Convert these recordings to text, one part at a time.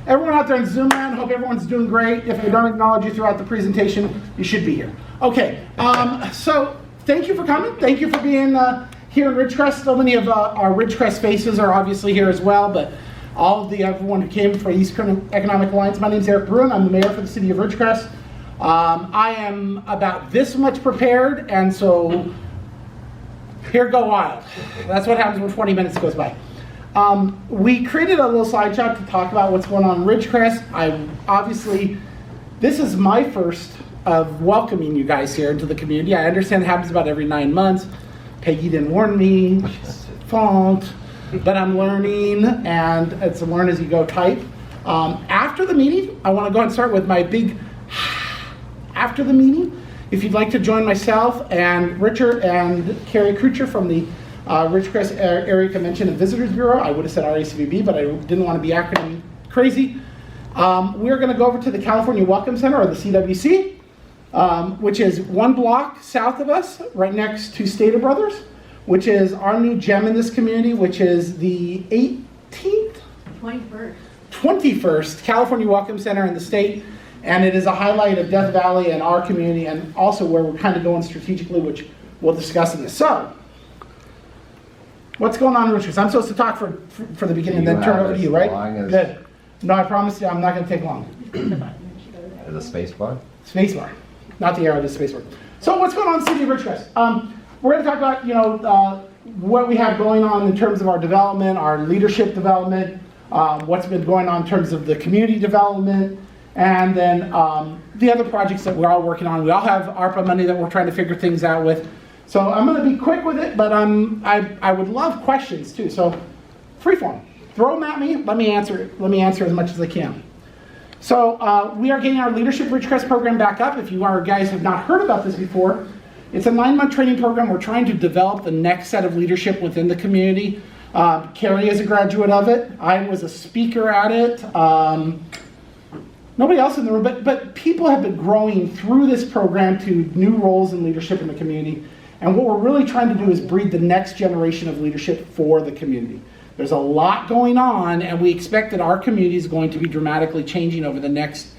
Everyone out there in Zoom land, hope everyone's doing great. If I don't acknowledge you throughout the presentation, you should be here. Okay, so thank you for coming. Thank you for being here in Ridgecrest. So many of our Ridgecrest faces are obviously here as well, but all of everyone who came for East Kern Economic Alliance. My name is Eric Bruen. I'm the mayor for the city of Ridgecrest. I am about this much prepared, and so here go wild. That's what happens when 20 minutes goes by. We created a little slideshow to talk about what's going on in Ridgecrest. This is my first of welcoming you guys here into the community. I understand it happens about every 9 months. Peggy didn't warn me, it's fault, but I'm learning, and it's a learn as you go type. After the meeting, I want to go and start with my big after the meeting. If you'd like to join myself and Richard and Carrie Krucher from the Ridgecrest Area Convention and Visitors Bureau, I would have said RACVB, but I didn't want to be acronym crazy. We're going to go over to the California Welcome Center, or the CWC, which is 1 block south of us, right next to Stater Brothers, which is our new gem in this community, which is the 21st California Welcome Center in the state. And it is a highlight of Death Valley and our community, and also where we're kind of going strategically, which we'll discuss in this. So, what's going on in Ridgecrest? I'm supposed to talk for the beginning and then turn it over to you, right? Good. No, I promise you I'm not going to take long. The space bar? Space bar. Not the arrow, the space bar. So what's going on in the city of Ridgecrest? We're going to talk about, what we have going on in terms of our development, our leadership development, what's been going on in terms of the community development, and then the other projects that we're all working on. We all have ARPA money that we're trying to figure things out with. So I'm going to be quick with it, but I would love questions too. So freeform, throw them at me. Let me answer as much as I can. So we are getting our Leadership Ridgecrest program back up. If you guys have not heard about this before, it's a 9-month training program. We're trying to develop the next set of leadership within the community. Carrie is a graduate of it. I was a speaker at it. Nobody else in the room, but people have been growing through this program to new roles in leadership in the community. And what we're really trying to do is breed the next generation of leadership for the community. There's a lot going on, and we expect that our community is going to be dramatically changing over the next,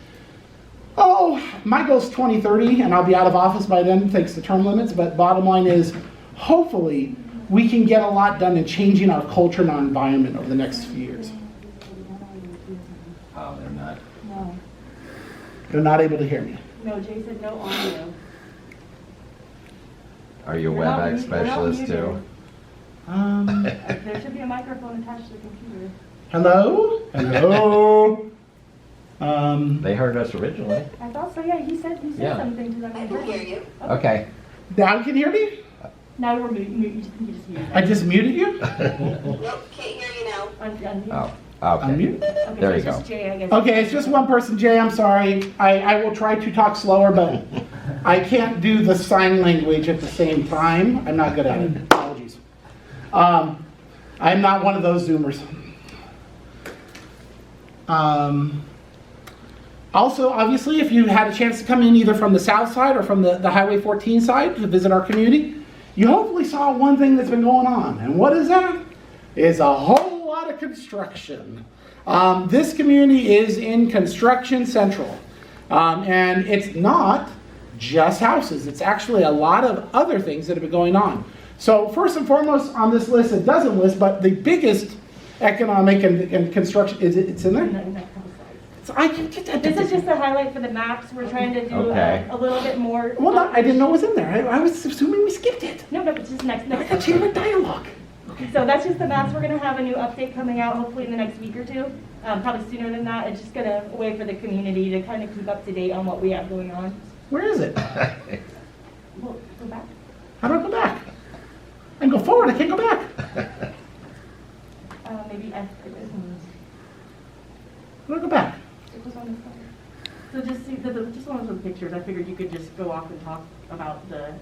my goal is 2030, and I'll be out of office by then thanks to term limits, but bottom line is, hopefully, we can get a lot done in changing our culture and our environment over the next few years. Oh, they're not. No. They're not able to hear me. No, Jay said no audio. Are you a WebEx specialist too? There should be a microphone attached to the computer. Hello? Hello? They heard us originally. I thought so, yeah, he said something to them. I can hear you. Okay. Now you can hear me? Now we're muted. You just muted. I just muted you? Nope, can't hear you now. Unmute. Oh, okay. Unmute? Okay, There so you go. just Jay, I guess. Okay, it's just one person, Jay, I'm sorry. I will try to talk slower, but I can't do the sign language at the same time. I'm not good at it. Apologies. I'm not one of those Zoomers. Also, obviously, if you had a chance to come in either from the south side or from the Highway 14 side to visit our community, you hopefully saw one thing that's been going on. And what is that? It's a whole lot of construction. This community is in construction central. And it's not just houses. It's actually a lot of other things that have been going on. So first and foremost on this list, it doesn't list, but the biggest economic and construction, it's in there? This is just a highlight for the maps. We're trying to do a little bit more. Well, no, I didn't know it was in there. I was assuming we skipped it. No, it's just next. It's a chain of dialogue. So that's just the maps. We're going to have a new update coming out hopefully in the next week or two. Probably sooner than that. It's just going to wait for the community to kind of keep up to date on what we have going on. Where is it? Well, go back. How do I go back? I can go forward. I can't go back. Maybe F. How do I go back? It was on the side. So just see just one of the pictures. I figured you could just go off and talk about the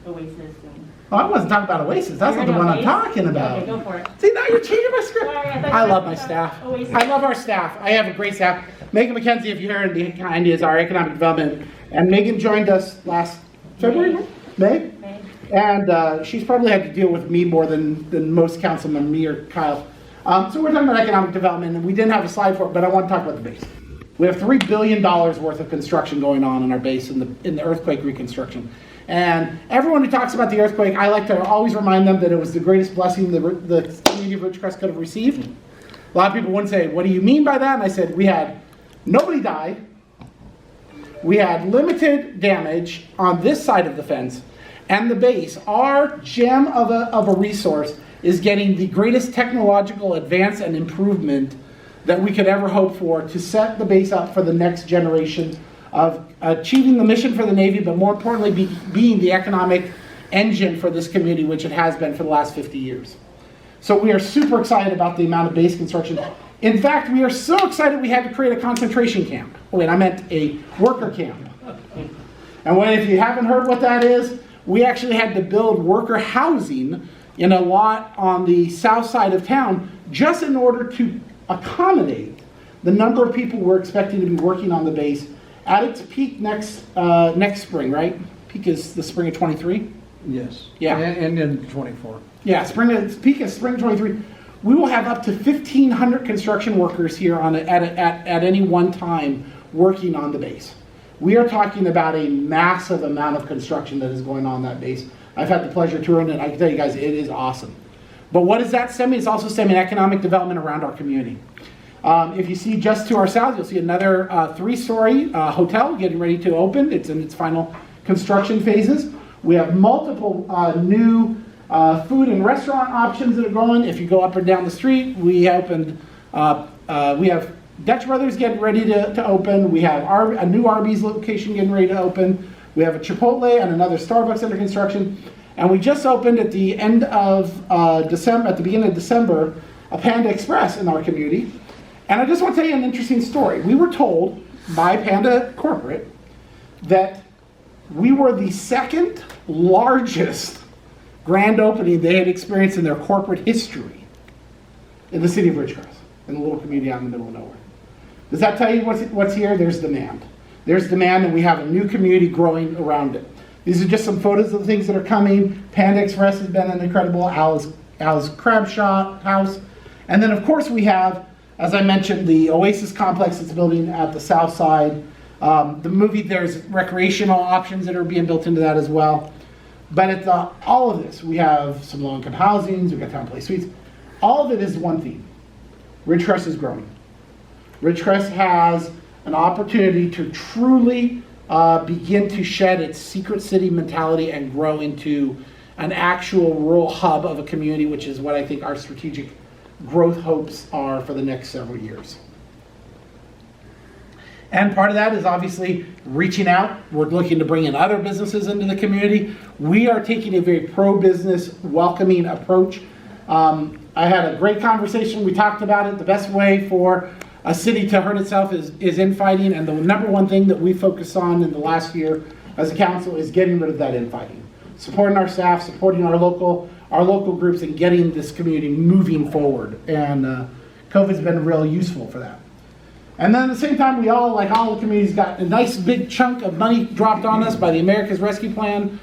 Oasis and. Oh, I wasn't talking about Oasis. That's not the one I'm talking about. Okay, go for it. See, now you're changing my script. Sorry, I love my staff. Oasis. I love our staff. I have a great staff. Megan McKenzie, if you're here behind, is our economic development. And Megan joined us last February? May? And she's probably had to deal with me more than most councilmen, me or Kyle. So we're talking about economic development, and we didn't have a slide for it, but I want to talk about the base. We have $3 billion worth of construction going on in our base in the earthquake reconstruction. And everyone who talks about the earthquake, I like to always remind them that it was the greatest blessing the community of Ridgecrest could have received. A lot of people wouldn't say, what do you mean by that? And I said, we had nobody die. We had limited damage on this side of the fence, and the base, our gem of a resource, is getting the greatest technological advance and improvement that we could ever hope for to set the base up for the next generation of achieving the mission for the Navy, but more importantly, being the economic engine for this community, which it has been for the last 50 years. So we are super excited about the amount of base construction. In fact, we are so excited we had to create a concentration camp. Wait, I meant a worker camp. And if you haven't heard what that is, we actually had to build worker housing in a lot on the south side of town just in order to accommodate the number of people we're expecting to be working on the base at its peak next spring, right? Peak is the spring of 23? Yes. Yeah. And in 24. Yeah, peak is spring 23. We will have up to 1,500 construction workers here at any one time working on the base. We are talking about a massive amount of construction that is going on that base. I've had the pleasure touring it. I can tell you guys, it is awesome. But what is that stemming? It's also stemming economic development around our community. If you see just to our south, you'll see another 3-story hotel getting ready to open. It's in its final construction phases. We have multiple new food and restaurant options that are going. If you go up and down the street, we opened. We have Dutch Brothers getting ready to open. We have a new Arby's location getting ready to open. We have a Chipotle and another Starbucks under construction. And we just opened at the end of December, at the beginning of December, a Panda Express in our community. And I just want to tell you an interesting story. We were told by Panda Corporate that we were the second largest grand opening they had experienced in their corporate history in the city of Ridgecrest, in a little community out in the middle of nowhere. Does that tell you what's here? There's demand. There's demand, and we have a new community growing around it. These are just some photos of the things that are coming. Panda Express has been an incredible, Al's Crab Shop House. And then, of course, we have, as I mentioned, the Oasis complex that's building at the south side. There's recreational options that are being built into that as well. But at all of this, we have some low-income housings, we've got town place suites. All of it is one theme. Ridgecrest is growing. Ridgecrest has an opportunity to truly begin to shed its secret city mentality and grow into an actual rural hub of a community, which is what I think our strategic growth hopes are for the next several years. And part of that is obviously reaching out. We're looking to bring in other businesses into the community. We are taking a very pro-business, welcoming approach. I had a great conversation. We talked about it. The best way for a city to hurt itself is infighting, and the number one thing that we focused on in the last year as a council is getting rid of that infighting. Supporting our staff, supporting our local groups, and getting this community moving forward. And COVID's been real useful for that. And then at the same time, we all, like all the communities, got a nice big chunk of money dropped on us by the America's Rescue Plan.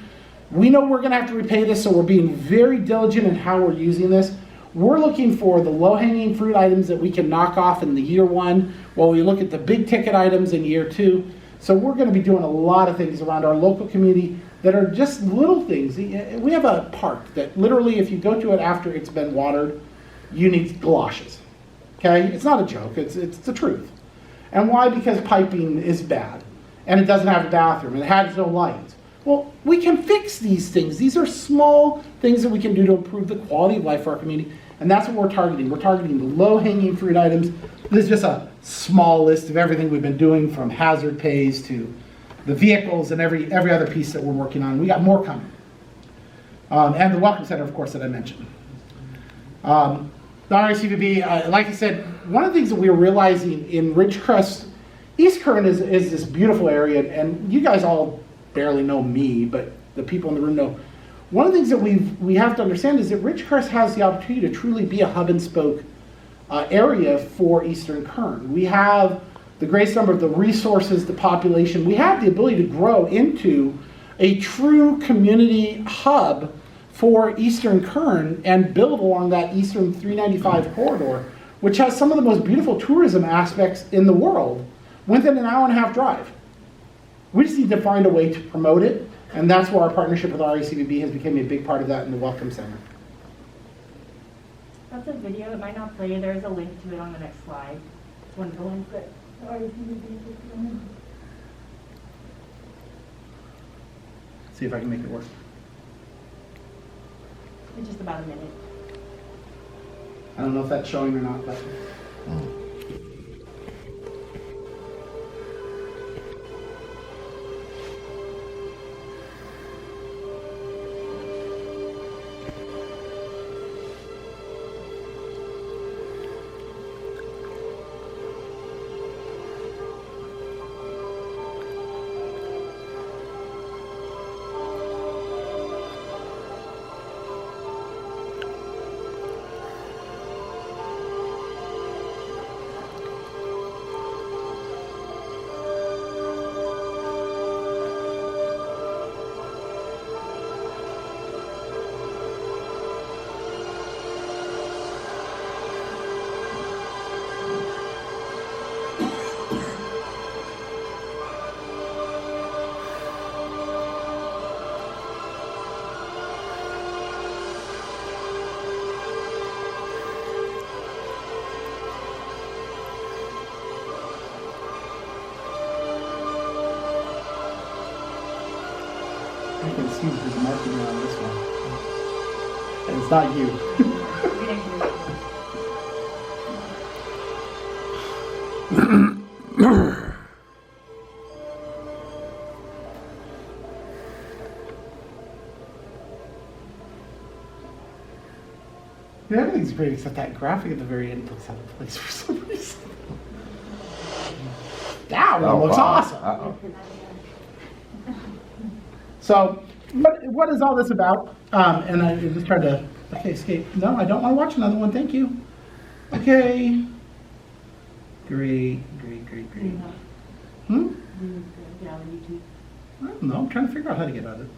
We know we're going to have to repay this, so we're being very diligent in how we're using this. We're looking for the low-hanging fruit items that we can knock off in the year one, while we look at the big ticket items in year two. So we're going to be doing a lot of things around our local community that are just little things. We have a park that literally, if you go to it after it's been watered, you need galoshes. Okay? It's not a joke. It's the truth. And why? Because piping is bad, and it doesn't have a bathroom, and it has no lights. Well, we can fix these things. These are small things that we can do to improve the quality of life for our community, and that's what we're targeting. We're targeting the low-hanging fruit items. This is just a small list of everything we've been doing, from hazard pays to the vehicles and every other piece that we're working on. We got more coming. And the Welcome Center, of course, that I mentioned. The RICVB, like I said, one of the things that we're realizing in Ridgecrest, East Kern is this beautiful area, and you guys all barely know me, but the people in the room know. One of the things that we have to understand is that Ridgecrest has the opportunity to truly be a hub and spoke area for Eastern Kern. We have the greatest number of the resources, the population. We have the ability to grow into a true community hub for Eastern Kern and build along that Eastern 395 corridor, which has some of the most beautiful tourism aspects in the world within an hour and a half drive. We just need to find a way to promote it, and that's where our partnership with RACVB has become a big part of that in the Welcome Center. That's a video, it might not play, there's a link to it on the next slide. It's one of the ones that RACVB is doing. See if I can make it work. It's just about a minute. I don't know if that's showing or not, but. I can see there's marking on this one. And it's not you. Yeah, everything's great except that graphic at the very end looks out of place for some reason. That one looks awesome. Uh-oh. So, what is all this about? And I just tried to, okay, escape. No, I don't want to watch another one, thank you. Okay. Great. Hmm? Yeah, on YouTube. I don't know, I'm trying to figure out how to get out of it.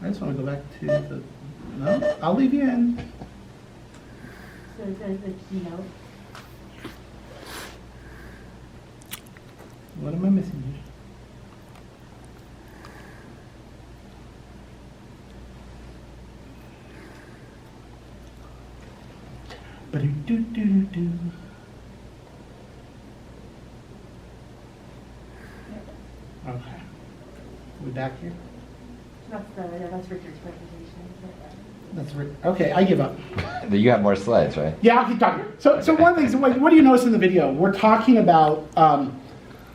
I just want to go back to the, no, I'll leave you in. So it says the keynote. What am I missing here? Ba-do-do-do-do-do. Okay. We back here? That's Richard's presentation. That's right. Okay, I give up. You have more slides, right? Yeah, I'll keep talking. So one of the things, what do you notice in the video? We're talking about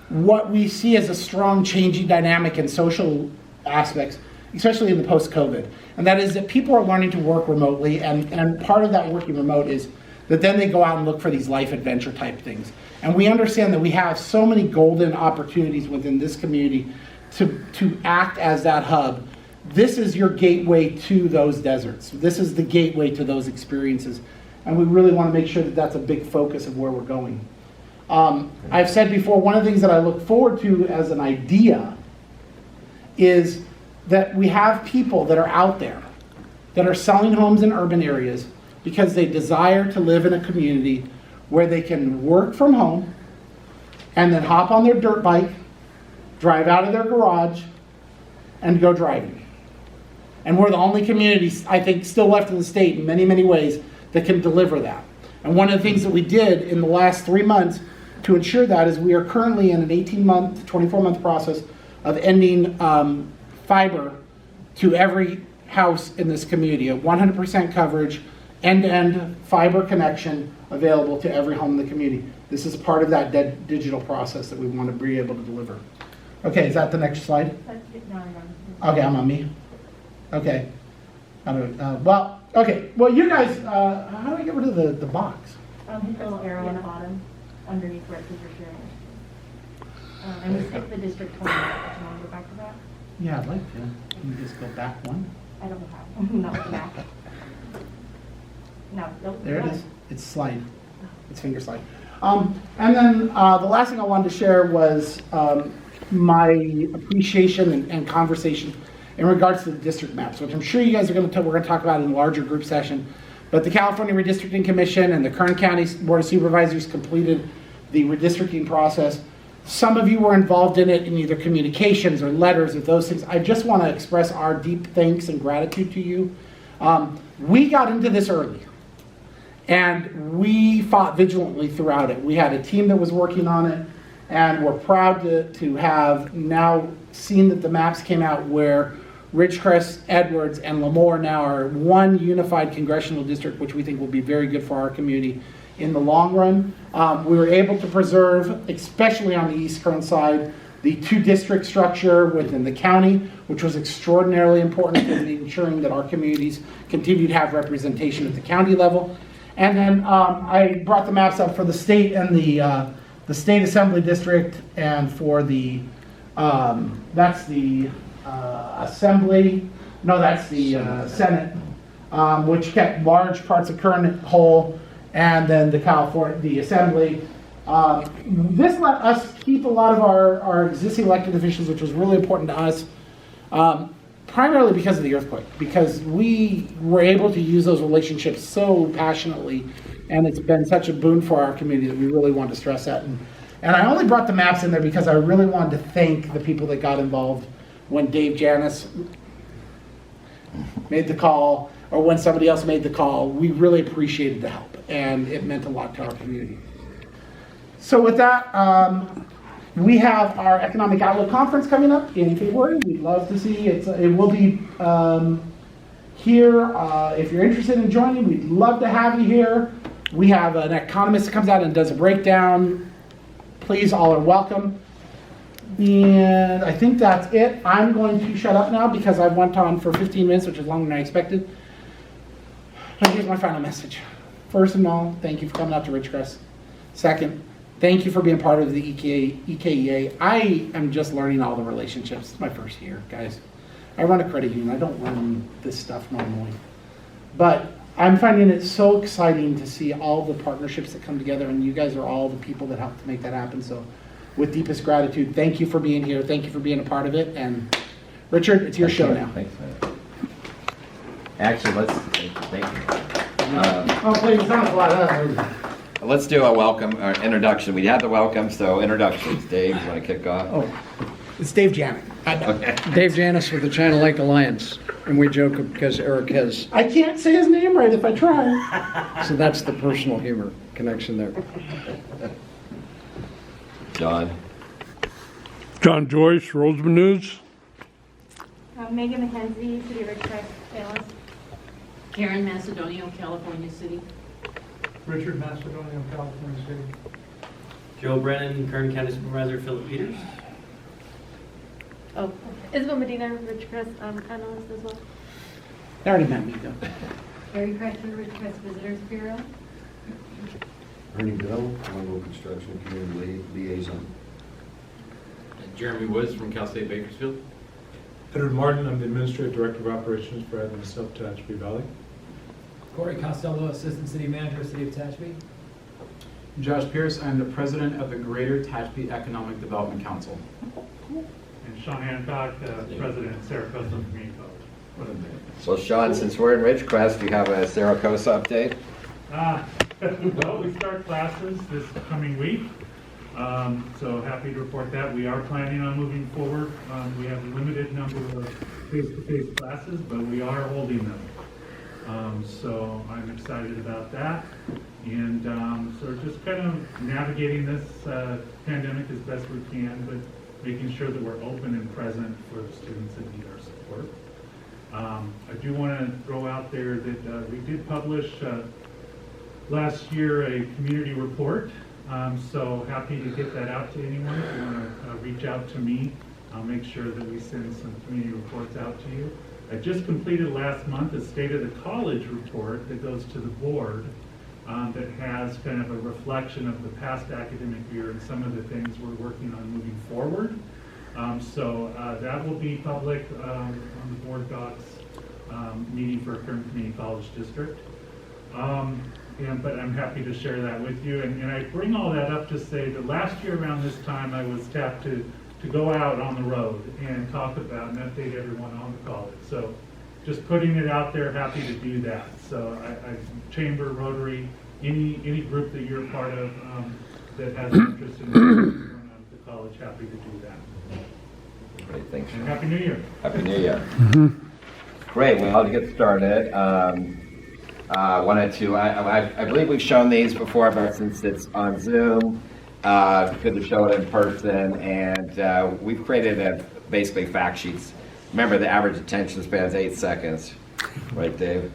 what we see as a strong changing dynamic in social aspects, especially in the post-COVID. And that is that people are learning to work remotely, and part of that working remote is that then they go out and look for these life adventure type things. And we understand that we have so many golden opportunities within this community to act as that hub. This is your gateway to those deserts. This is the gateway to those experiences. And we really want to make sure that that's a big focus of where we're going. I've said before, one of the things that I look forward to as an idea is that we have people that are out there that are selling homes in urban areas because they desire to live in a community where they can work from home and then hop on their dirt bike, drive out of their garage, and go driving. And we're the only community, I think, still left in the state in many, many ways that can deliver that. And one of the things that we did in the last 3 months to ensure that is we are currently in an 18-month, 24-month process of ending fiber to every house in this community, a 100% coverage, end-to-end fiber connection available to every home in the community. This is part of that digital process that we want to be able to deliver. Okay, is that the next slide? Okay, I'm on me. Okay. Well, you guys, how do I get rid of the box? Hit the little arrow on the bottom, underneath where it says you're sharing. And we skipped the District 20. Do you want to go back to that? Yeah, I'd like to. Can you just go back one? I don't have, not with the back. No, nope. There it is. It's slide. It's finger slide. And then the last thing I wanted to share was my appreciation and conversation in regards to the district maps, which I'm sure you guys are we're going to talk about in a larger group session. But the California Redistricting Commission and the Kern County Board of Supervisors completed the redistricting process. Some of you were involved in it in either communications or letters or those things. I just want to express our deep thanks and gratitude to you. We got into this early, and we fought vigilantly throughout it. We had a team that was working on it, and we're proud to have now seen that the maps came out where Ridgecrest, Edwards, and Lemoore now are one unified congressional district, which we think will be very good for our community in the long run. We were able to preserve, especially on the East Kern side, the two-district structure within the county, which was extraordinarily important in ensuring that our communities continue to have representation at the county level. And then I brought the maps up for the state and the state assembly district, and for the that's the assembly. No, that's the Senate, which kept large parts of Kern whole, and then the assembly. This let us keep a lot of our existing elected officials, which was really important to us, primarily because of the earthquake, because we were able to use those relationships so passionately, and it's been such a boon for our community that we really wanted to stress that. And I only brought the maps in there because I really wanted to thank the people that got involved when Dave Janis made the call, or when somebody else made the call. We really appreciated the help, and it meant a lot to our community. So with that, we have our Economic Outlook Conference coming up in February. We'd love to see it. It will be here. If you're interested in joining, we'd love to have you here. We have an economist that comes out and does a breakdown. Please, all are welcome. And I think that's it. I'm going to shut up now because I went on for 15 minutes, which is longer than I expected. But here's my final message. First of all, thank you for coming out to Ridgecrest. Second, thank you for being part of the EKEA. I am just learning all the relationships. It's my first year, guys. I run a credit union. I don't run this stuff normally. But I'm finding it so exciting to see all the partnerships that come together, and you guys are all the people that help to make that happen. So with deepest gratitude, thank you for being here. Thank you for being a part of it. And Richard, it's your show now. Thanks, man. Actually, thank you. Oh, please, it's not a lot. Let's do a welcome or introduction. We had the welcome, so introductions. Dave, you want to kick off? Oh, it's Dave Janik. Okay. Dave Janis with the China Lake Alliance, and we joke because Eric has, I can't say his name right if I try. so that's the personal humor connection there. John. John Joyce, Roseman News. Megan McKenzie, City of Ridgecrest analyst. Karen Macedonio, California City. Richard Macedonio, California City. Joe Brennan, Kern County Supervisor, Philip Peters. Oh, Isabel Medina, Ridgecrest analyst as well. They already met me, though. Harry Crutchford, Ridgecrest Visitors Bureau. Ernie Bill, Global Construction Community Liaison. Jeremy Woods from Cal State Bakersfield. Edward Martin, I'm the Administrative Director of Operations for Admin Sub Tehachapi Valley. Corey Costello, Assistant City Manager, City of Tehachapi. Josh Pierce, I'm the President of the Greater Tehachapi Economic Development Council. And Sean Hancock, President, Saracosta Community College. So Sean, since we're in Ridgecrest, do you have a Saracosa update? Well, we start classes this coming week. So happy to report that. We are planning on moving forward. We have a limited number of face-to-face classes, but we are holding them. So I'm excited about that. And so we're just kind of navigating this pandemic as best we can, but making sure that we're open and present for the students that need our support. I do want to throw out there that we did publish last year a community report. So happy to get that out to anyone. If you want to reach out to me, I'll make sure that we send some community reports out to you. I just completed last month a State of the College report that goes to the board that has kind of a reflection of the past academic year and some of the things we're working on moving forward. So that will be public on the board docs meeting for Kern Community College District. But I'm happy to share that with you. And I bring all that up to say that last year around this time I was tapped to to go out on the road and talk about and update everyone on the college. So just putting it out there, happy to do that. So I Chamber, Rotary, any group that you're a part of that has an interest in the college, happy to do that. Great, thanks. And Happy New Year. Happy New Year. Great, well, to get started, I believe we've shown these before, but since it's on Zoom, it's good to show it in person, and we've created basically fact sheets. Remember, the average attention span is 8 seconds, right, Dave?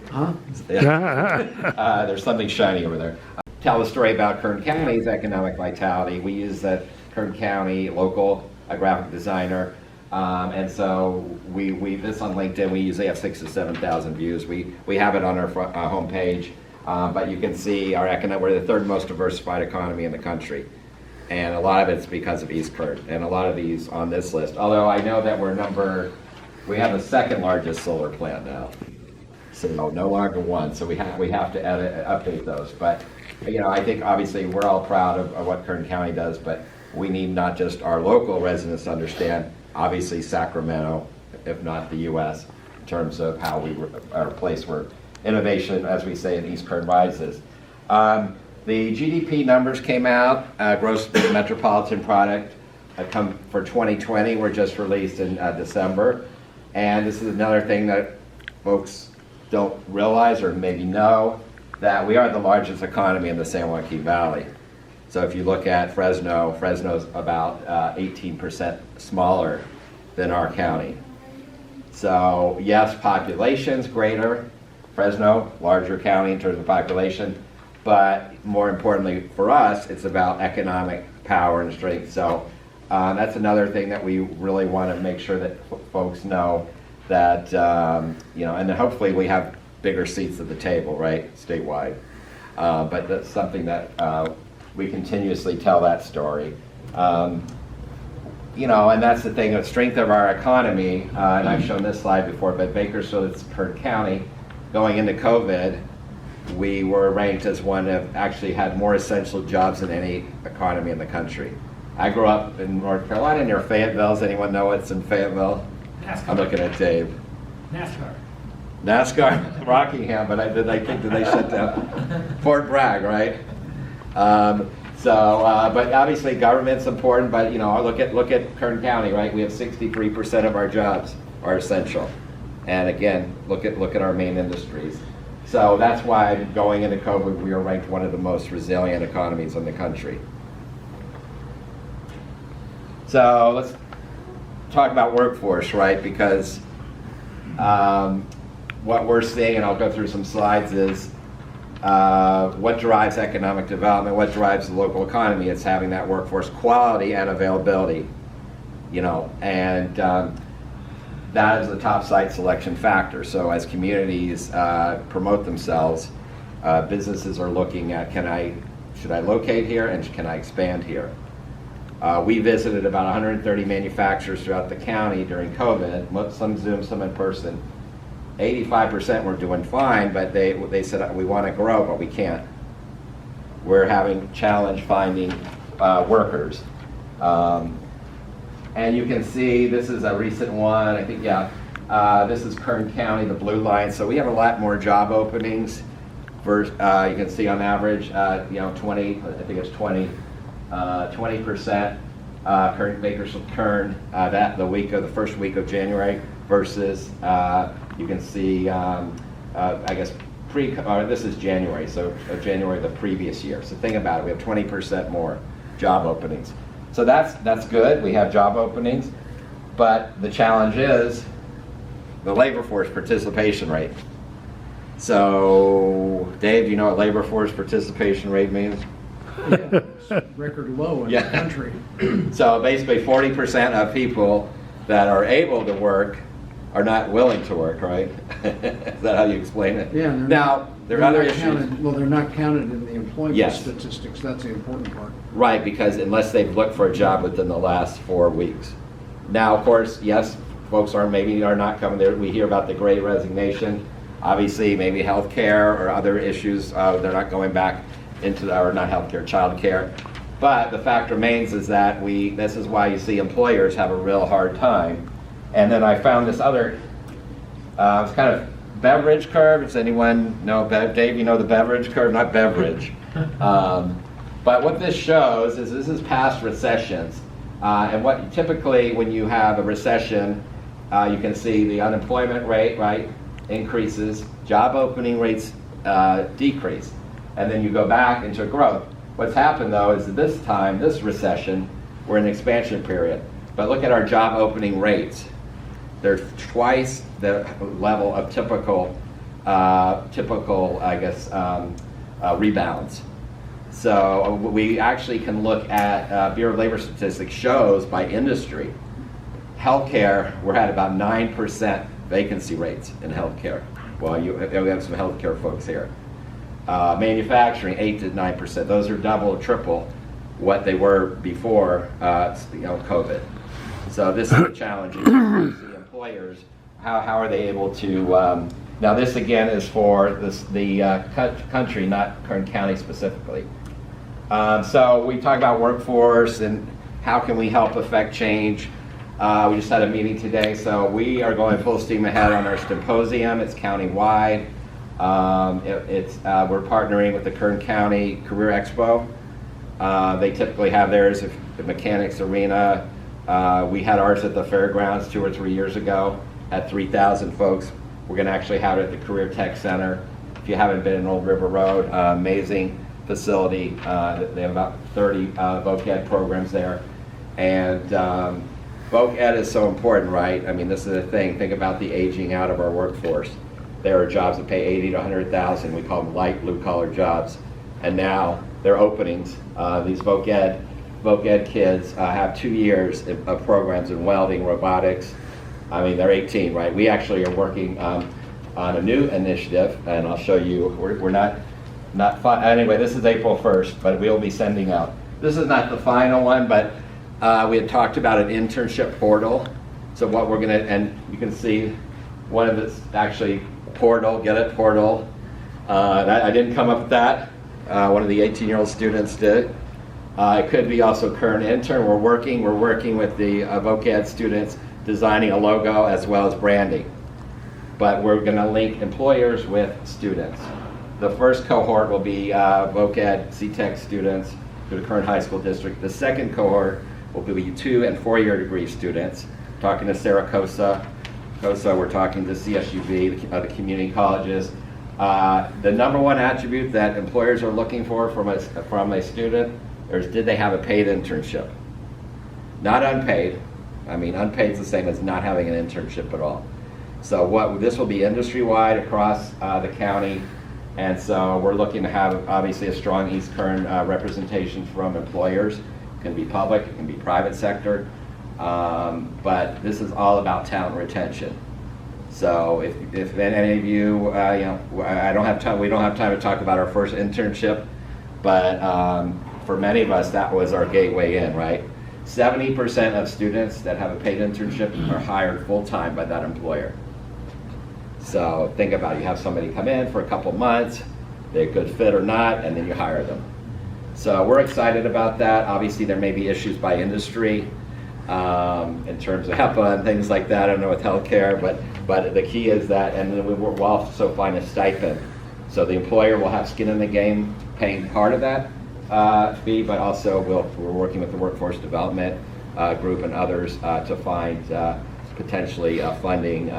Huh? Yeah. There's something shiny over there. Tell the story about Kern County's economic vitality. We use the Kern County local graphic designer. And so this on LinkedIn, we usually have 6,000 to 7,000 views. We have it on our homepage, but you can see we're the third most diversified economy in the country. And a lot of it's because of East Kern, and a lot of these on this list. Although I know that we have the second largest solar plant now. So no longer one, so we have to update those. But, I think obviously we're all proud of what Kern County does, but we need not just our local residents to understand, obviously Sacramento, if not the U.S., in terms of how we are a place where innovation, as we say in East Kern, rises. The GDP numbers came out, gross metropolitan product for 2020 were just released in December. And this is another thing that folks don't realize or maybe know, that we are the largest economy in the San Joaquin Valley. So if you look at Fresno's about 18% smaller than our county. So yes, population's greater. Fresno, larger county in terms of population, but more importantly for us, it's about economic power and strength. So that's another thing that we really want to make sure that folks know, that, and hopefully we have bigger seats at the table, right, statewide. But that's something that we continuously tell that story. And that's the thing, the strength of our economy, and I've shown this slide before, but Bakersfield, it's Kern County, going into COVID, we were ranked as one that actually had more essential jobs than any economy in the country. I grew up in North Carolina near Fayetteville. Does anyone know what's in Fayetteville? NASCAR. I'm looking at Dave. NASCAR. Rockingham, but did they shut down? Fort Bragg, right? But obviously government's important, but look at Kern County, right? We have 63% of our jobs are essential. And again, look at our main industries. So that's why going into COVID, we are ranked one of the most resilient economies in the country. So let's talk about workforce, right? Because what we're seeing, and I'll go through some slides, is what drives economic development, what drives the local economy. It's having that workforce quality and availability, and that is the top site selection factor. So as communities promote themselves, businesses are looking at, should I locate here and can I expand here? We visited about 130 manufacturers throughout the county during COVID, some Zoom, some in person. 85% were doing fine, but they said, we want to grow, but we can't. We're having challenge finding workers. And you can see, this is a recent one, I think, this is Kern County, the blue line. So we have a lot more job openings. You can see on average, 20, I think it's 20%. Bakersfield Kern, the first week of January versus, you can see, I guess, this is January, so January the previous year. So think about it, we have 20% more job openings. So that's good, we have job openings, but the challenge is the labor force participation rate. So, Dave, do you know what labor force participation rate means? Yeah, it's record low in the country. So basically 40% of people that are able to work are not willing to work, right? Is that how you explain it? Yeah. Now, there are other issues. They're not counted in the employment Yes. statistics. That's the important part. Right, because unless they've looked for a job within the last 4 weeks. Now, of course, yes, folks are not coming there. We hear about the Great Resignation. Obviously, maybe healthcare or other issues, they're not going back into, or not healthcare, childcare. But the fact remains is that this is why you see employers have a real hard time. And then I found this other, it's kind of beverage curve. Does anyone know, Dave, you know the beverage curve? Not beverage. But what this shows is this is past recessions. And what typically when you have a recession, you can see the unemployment rate, right, increases, job opening rates decrease, and then you go back into growth. What's happened though is that this time, this recession, we're in an expansion period. But look at our job opening rates. They're twice the level of typical, I guess, rebounds. So we actually can look at Bureau of Labor Statistics shows by industry. Healthcare, we're at about 9% vacancy rates in healthcare. Well, we have some healthcare folks here. Manufacturing, 8 to 9%. Those are double or triple what they were before COVID. So this is a challenge. You see employers, how are they able to, now this again is for the country, not Kern County specifically. So we talk about workforce and how can we help affect change. We just had a meeting today, so we are going full steam ahead on our symposium. It's county-wide. We're partnering with the Kern County Career Expo. They typically have theirs at the Mechanics Arena. We had ours at the fairgrounds 2 or 3 years ago, had 3,000 folks. We're going to actually have it at the Career Tech Center. If you haven't been in Old River Road, amazing facility. They have about 30 voc ed programs there. And voc ed is so important, right? I mean, this is the thing. Think about the aging out of our workforce. There are jobs that pay 80 to 100,000. We call them light blue collar jobs. And now they're openings. These voc ed kids have 2 years of programs in welding, robotics. I mean, they're 18, right? We actually are working on a new initiative, and I'll show you. We're not anyway, this is April 1st, but we'll be sending out. This is not the final one, but we had talked about an internship portal. So what we're gonna, and you can see one of it's actually portal, get it, portal. I didn't come up with that. One of the 18-year-old students did. It could be also Kern Intern. We're working with the voc ed students designing a logo as well as branding. But we're gonna link employers with students. The first cohort will be voc ed C-Tech students through the Kern High School District. The second cohort will be 2 and 4 year degree students. Talking to Saracosa, we're talking to CSUB, the community colleges. The number one attribute that employers are looking for from a student is did they have a paid internship? Not unpaid. I mean, unpaid is the same as not having an internship at all. So this will be industry-wide across the county. And so we're looking to have obviously a strong East Kern representation from employers. It can be public, it can be private sector. But this is all about talent retention. So if any of you, I don't have time. We don't have time to talk about our first internship, but for many of us, that was our gateway in, right? 70% of students that have a paid internship are hired full-time by that employer. So think about it. You have somebody come in for a couple months, they're a good fit or not, and then you hire them. So we're excited about that. Obviously, there may be issues by industry in terms of HEPA and things like that. I don't know with healthcare, but the key is that, and then we'll also find a stipend. So the employer will have skin in the game paying part of that fee, but also we're working with the workforce development group and others to find potentially a funding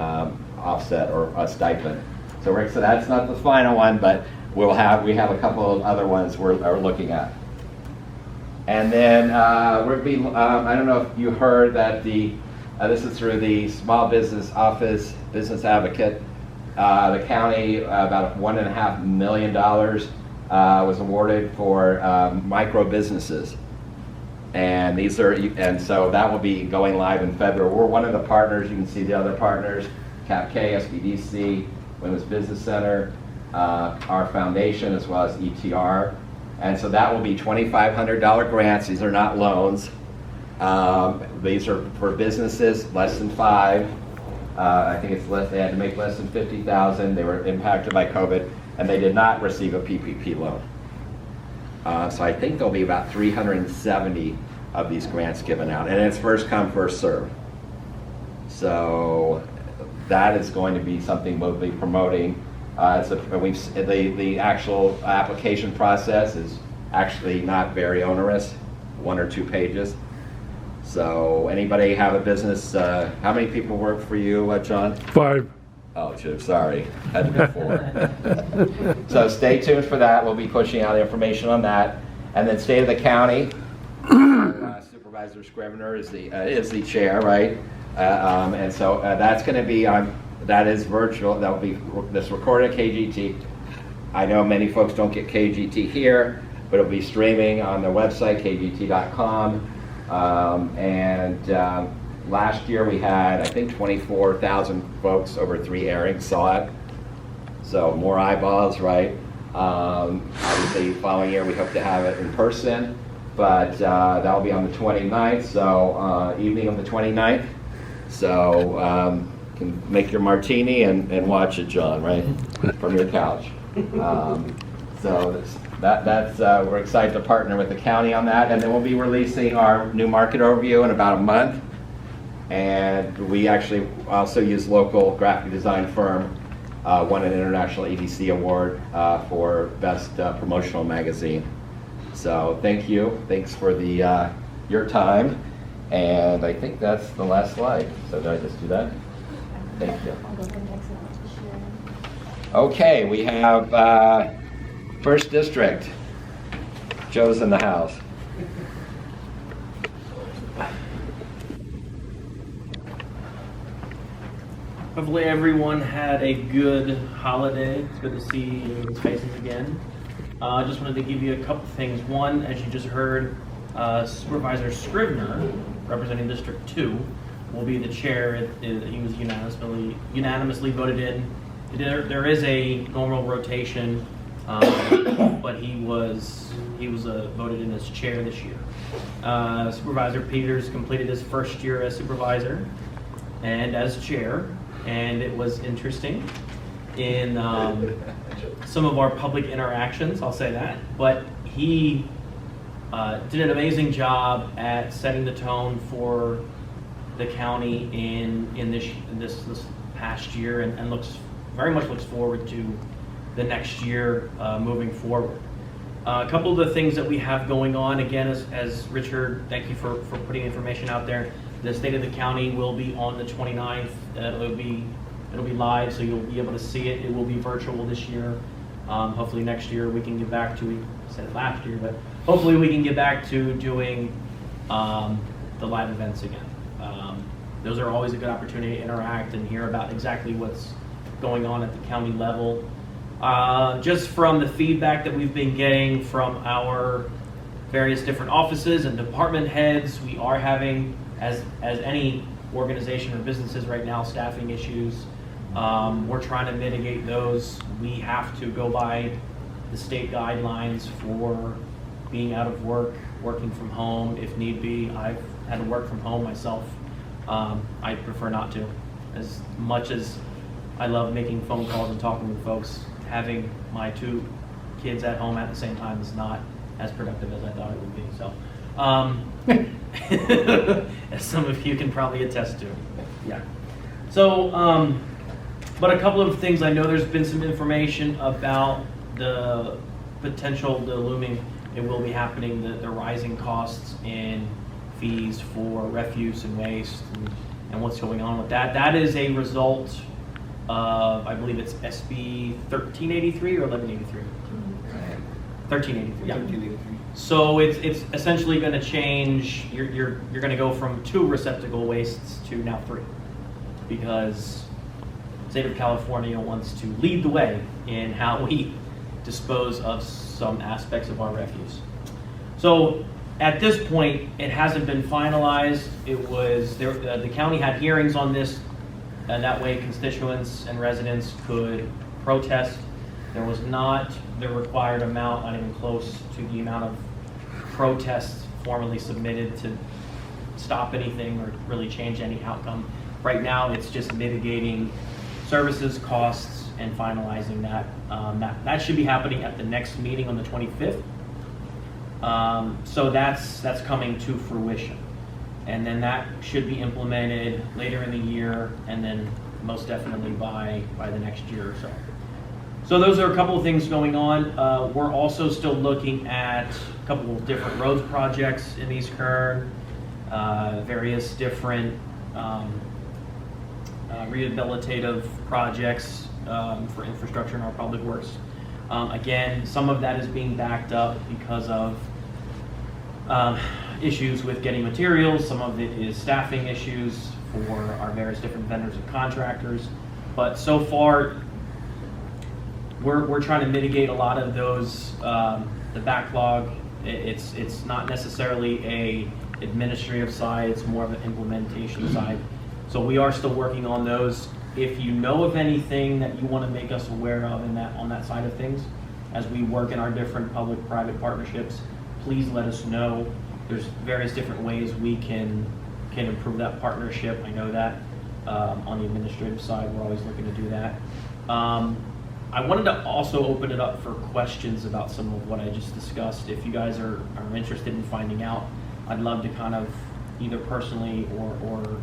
offset or a stipend. So that's not the final one, but we have a couple of other ones we're looking at. And then I don't know if you heard that this is through the Small Business Office Business Advocate. The county, about $1.5 million was awarded for micro businesses. And so that will be going live in February. We're one of the partners. You can see the other partners, CAPK, SBDC, Women's Business Center, our foundation, as well as ETR. And so that will be $2,500 grants. These are not loans. These are for businesses less than 5. I think it's less. They had to make less than $50,000. They were impacted by COVID, and they did not receive a PPP loan. So I think there'll be about 370 of these grants given out, and it's first come, first serve. So that is going to be something we'll be promoting. The actual application process is actually not very onerous, 1 or 2 pages. So anybody have a business? How many people work for you, John? 5. Oh, sorry, had to be 4. So stay tuned for that. We'll be pushing out information on that. And then State of the County, Supervisor Scrivener is the chair, right? And so that's going to be on. That is virtual. That will be this recorded at KGT. I know many folks don't get KGT here, but it'll be streaming on their website, kgt.com. Last year we had, I think, 24,000 folks over 3 airings saw it. So more eyeballs, right? Obviously, following year we hope to have it in person, but that'll be on the 29th, so evening of the 29th. So you can make your martini and watch it, John, right? From your couch. So that's we're excited to partner with the county on that, and then we'll be releasing our new market overview in about a month. And we actually also use local graphic design firm, won an international EDC award for best promotional magazine. So thank you, thanks for the your time, and I think that's the last slide. So did I just do that? Thank you. I'll go ahead and exit out to share. Okay, we have First District. Joe's in the house. Hopefully everyone had a good holiday. It's good to see everyone's faces again. I just wanted to give you a couple things. One, as you just heard, Supervisor Scrivener, representing District 2, will be the chair. He was unanimously voted in. There is a normal rotation, but he was voted in as chair this year. Supervisor Peters completed his first year as supervisor and as chair, and it was interesting in some of our public interactions, I'll say that, but he did an amazing job at setting the tone for the county in this past year, and very much looks forward to the next year moving forward. A couple of the things that we have going on, again, as Richard, thank you for putting information out there. The State of the County will be on the 29th. It'll be live, so you'll be able to see it. It will be virtual this year. Hopefully next year we can get back to, we said it last year, but hopefully we can get back to doing the live events again. Those are always a good opportunity to interact and hear about exactly what's going on at the county level. Just from the feedback that we've been getting from our various different offices and department heads, we are having, as any organization or businesses right now, staffing issues. We're trying to mitigate those. We have to go by the state guidelines for being out of work, working from home if need be. I've had to work from home myself. I prefer not to. As much as I love making phone calls and talking with folks, having my 2 kids at home at the same time is not as productive as I thought it would be. So, as some of you can probably attest to. Yeah. So, but a couple of things, I know there's been some information about the looming, it will be happening, the rising costs and fees for refuse and waste and what's going on with that. That is a result of, I believe it's SB 1383 or 1183? 1383, yeah. 1383. So it's essentially going to change, you're going to go from 2 receptacle wastes to now 3, because the state of California wants to lead the way in how we dispose of some aspects of our refuse. So at this point, it hasn't been finalized. It was, the county had hearings on this, and that way constituents and residents could protest. There was not the required amount, not even close to the amount of protests formally submitted to stop anything or really change any outcome. Right now, it's just mitigating services, costs, and finalizing that. That should be happening at the next meeting on the 25th. So that's coming to fruition. And then that should be implemented later in the year, and then most definitely by the next year or so. So those are a couple of things going on. We're also still looking at a couple of different roads projects in East Kern, various different rehabilitative projects for infrastructure in our public works. Again, some of that is being backed up because of issues with getting materials. Some of it is staffing issues for our various different vendors and contractors. But so far, we're trying to mitigate a lot of those, the backlog. It's not necessarily a administrative side, it's more of an implementation side. So we are still working on those. If you know of anything that you want to make us aware of on that side of things, as we work in our different public-private partnerships, please let us know. There's various different ways we can improve that partnership. I know that on the administrative side, we're always looking to do that. I wanted to also open it up for questions about some of what I just discussed. If you guys are interested in finding out, I'd love to kind of either personally or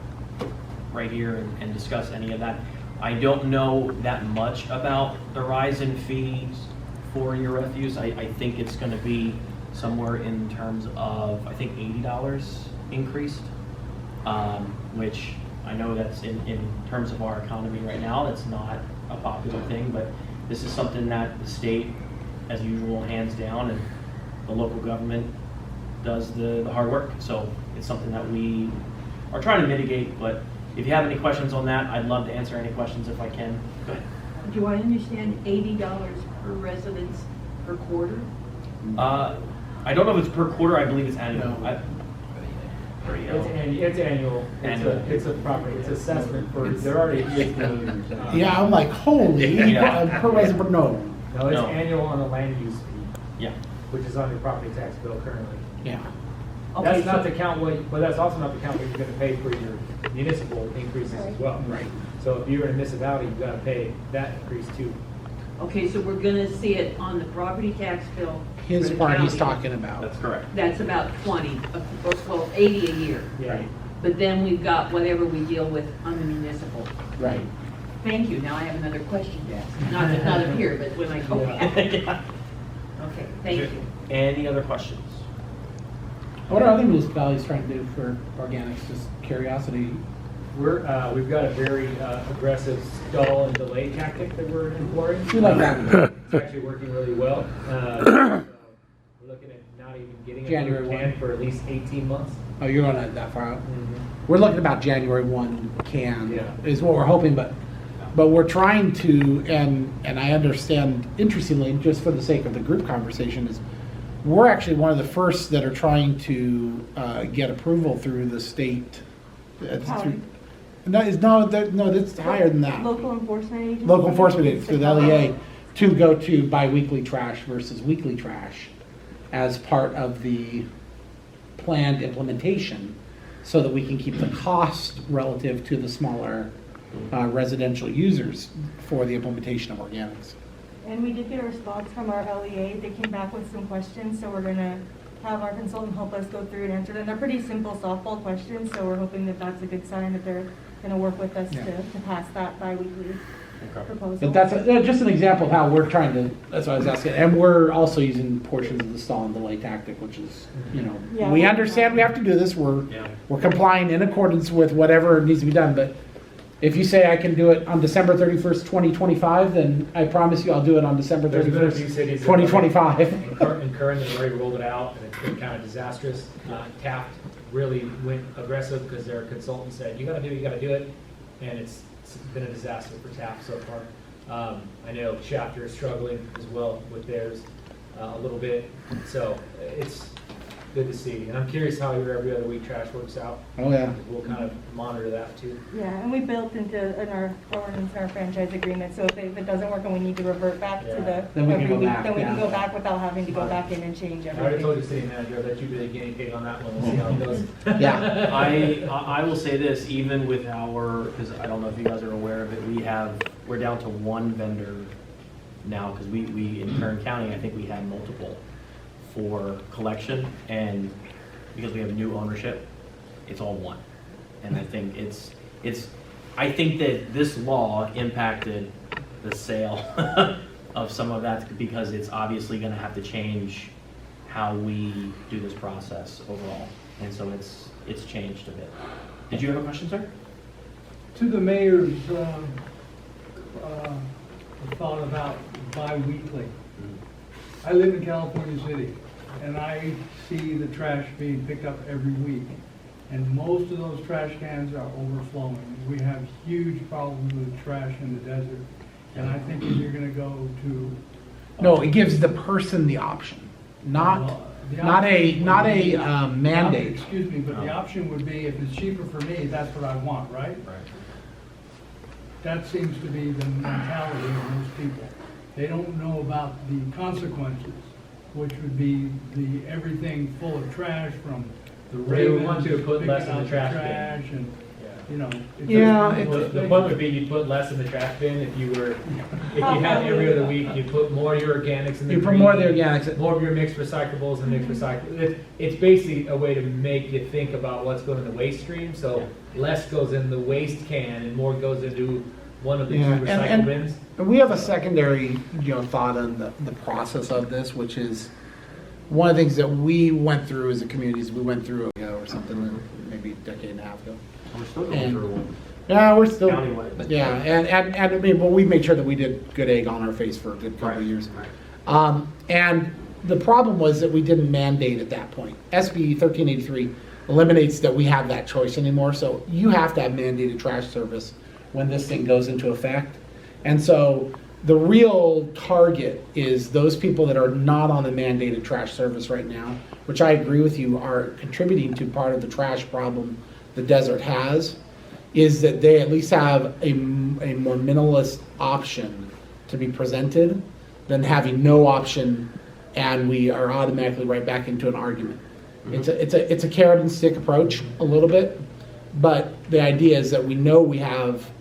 right here and discuss any of that. I don't know that much about the rise in fees for your refuse. I think it's going to be somewhere in terms of, I think, $80 increased, which I know that's in terms of our economy right now, that's not a popular thing, but this is something that the state, as usual, hands down, and the local government does the hard work. So it's something that we are trying to mitigate, but if you have any questions on that, I'd love to answer any questions if I can. Go ahead. Do I understand $80 per residence per quarter? I don't know if it's per quarter, I believe it's annual. It's annual. It's a property. It's assessment for. There already is the. Yeah, I'm like, holy, per resident, no. No, it's annual on the land use fee. Yeah. Which is on your property tax bill currently. Yeah. Okay, that's not to count but that's also not to count what you're going to pay for your municipal increases as well. Right. So if you're in a municipality, you've got to pay that increase too. Okay, so we're going to see it on the property tax bill. His for the part he's county. talking about. That's correct. That's about 20, well, 80 a year. Yeah. Right. But then we've got whatever we deal with on the municipal. Right. Thank you. Now I have another question to ask. Not up here, but when I go back. Yeah. Okay, thank you. Any other questions? What are other municipalities trying to do for organics? Just curiosity. We've got a very aggressive stall and delay tactic that we're employing. We like that. It's actually working really well. We're looking at not even getting January a 1. can for at least 18 months. Oh, you're on that far out? We're looking about January 1 can is what we're hoping, but we're trying to, and I understand, interestingly, just for the sake of the group conversation, is we're actually one of the first that are trying to get approval through the state. County. No, that's higher than that. Local enforcement agency. Local enforcement agency, through the LEA, to go to biweekly trash versus weekly trash as part of the planned implementation, so that we can keep the cost relative to the smaller residential users for the implementation of organics. And we did get a response from our LEA. They came back with some questions, so we're gonna have our consultant help us go through and answer them. They're pretty simple softball questions, so we're hoping that that's a good sign that they're gonna work with us to pass that bi-weekly proposal. But that's just an example of how we're trying to, that's what I was asking. And we're also using portions of the stall and delay tactic, which is, Yeah, we understand we have to do this. We're complying in accordance with whatever needs to be done. But if you say I can do it on December 31st, 2025, then I promise you I'll do it on December There's been a 31st, few cities 2025. in Kern that have already rolled it out, and it's been kind of disastrous. Taft really went aggressive because their consultant said, you got to do it, and it's been a disaster for Taft so far. I know Chapter is struggling as well with theirs a little bit, so it's good to see. And I'm curious how your every other week trash works out. Oh, yeah. We'll kind of monitor that too. Yeah, and we built in our ordinance and our franchise agreement, so if it doesn't work and we need to revert back to the Then we can every go week, back, then we can yeah. go back without having to go back in and change I already told everything. your city manager that you'd be the guinea pig on that one. We'll see how it goes. Yeah. I will say this, even with because I don't know if you guys are aware of it, we're down to one vendor now, because we in Kern County, I think we had multiple for collection, and because we have new ownership, it's all one. And I think I think that this law impacted the sale of some of that because it's obviously going to have to change how we do this process overall. And so it's changed a bit. Did you have a question, sir? To the mayor's thought about bi-weekly. I live in California City, and I see the trash being picked up every week. And most of those trash cans are overflowing. We have huge problems with trash in the desert. And I think if you're gonna go to. No, it gives the person the option, not a mandate. Excuse me, but the option would be, if it's cheaper for me, that's what I want, right? Right. That seems to be the mentality of most people. They don't know about the consequences, which would be the everything full of trash from the They would ravens want you to put picking less in out the trash bin. and, you know. The point would be you'd put less in the trash bin if you had every other week, you put more of your organics in the You put green, more of the organics. more of your mixed recyclables and mixed recyclables. It's basically a way to make you think about what's going in the waste stream, so less goes in the waste can and more goes into one of the two recycle bins. And we have a secondary, thought on the process of this, which is one of the things that we went through as a community. We went through or something, maybe a decade and a half ago. We're still going through one. Yeah, we're still. Countywide. Yeah, and I mean, but we made sure that we did good egg on our face for a good couple of years. And the problem was that we didn't mandate at that point. SB 1383 eliminates that we have that choice anymore. So you have to have mandated trash service when this thing goes into effect. And so the real target is those people that are not on the mandated trash service right now, which I agree with you are contributing to part of the trash problem the desert has, is that they at least have a more minimalist option to be presented than having no option and we are automatically right back into an argument. It's a carrot and stick approach a little bit, but the idea is that we know we have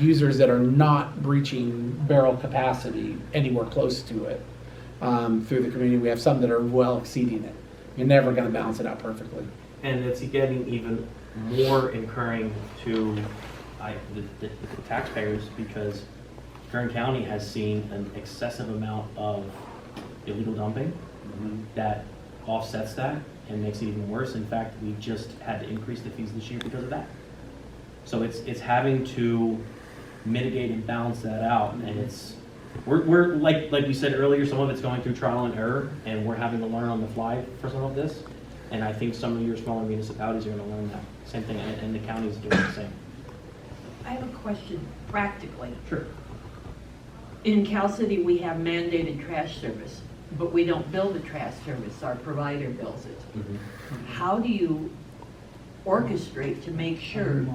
users that are not breaching barrel capacity anywhere close to it through the community. We have some that are well exceeding it. You're never going to balance it out perfectly. And it's getting even more incurring to the taxpayers because Kern County has seen an excessive amount of illegal dumping that offsets that and makes it even worse. In fact, we just had to increase the fees this year because of that. So it's having to mitigate and balance that out, and we're like we said earlier, some of it's going through trial and error, and we're having to learn on the fly for some of this. And I think some of your smaller municipalities are going to learn that same thing, and the county is doing the same. I have a question, practically. Sure. In Cal City, we have mandated trash service, but we don't bill the trash service. Our provider bills it. How do you orchestrate to make sure?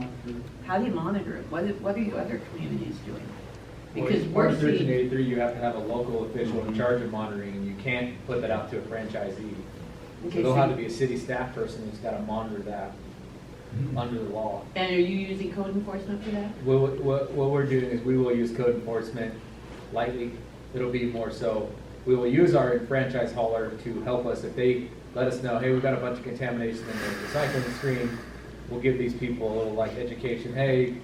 How do you monitor it? What are you other communities doing? Because we're we're seeing. 1383, you have to have a local official in charge of monitoring, and you can't put that out to a franchisee. So there'll have to be a city staff person who's got to monitor that under the law. And are you using code enforcement for that? What we're doing is we will use code enforcement lightly. It'll be more so. We will use our franchise hauler to help us. If they let us know, hey, we've got a bunch of contamination in the recycling stream, we'll give these people a little education. Hey,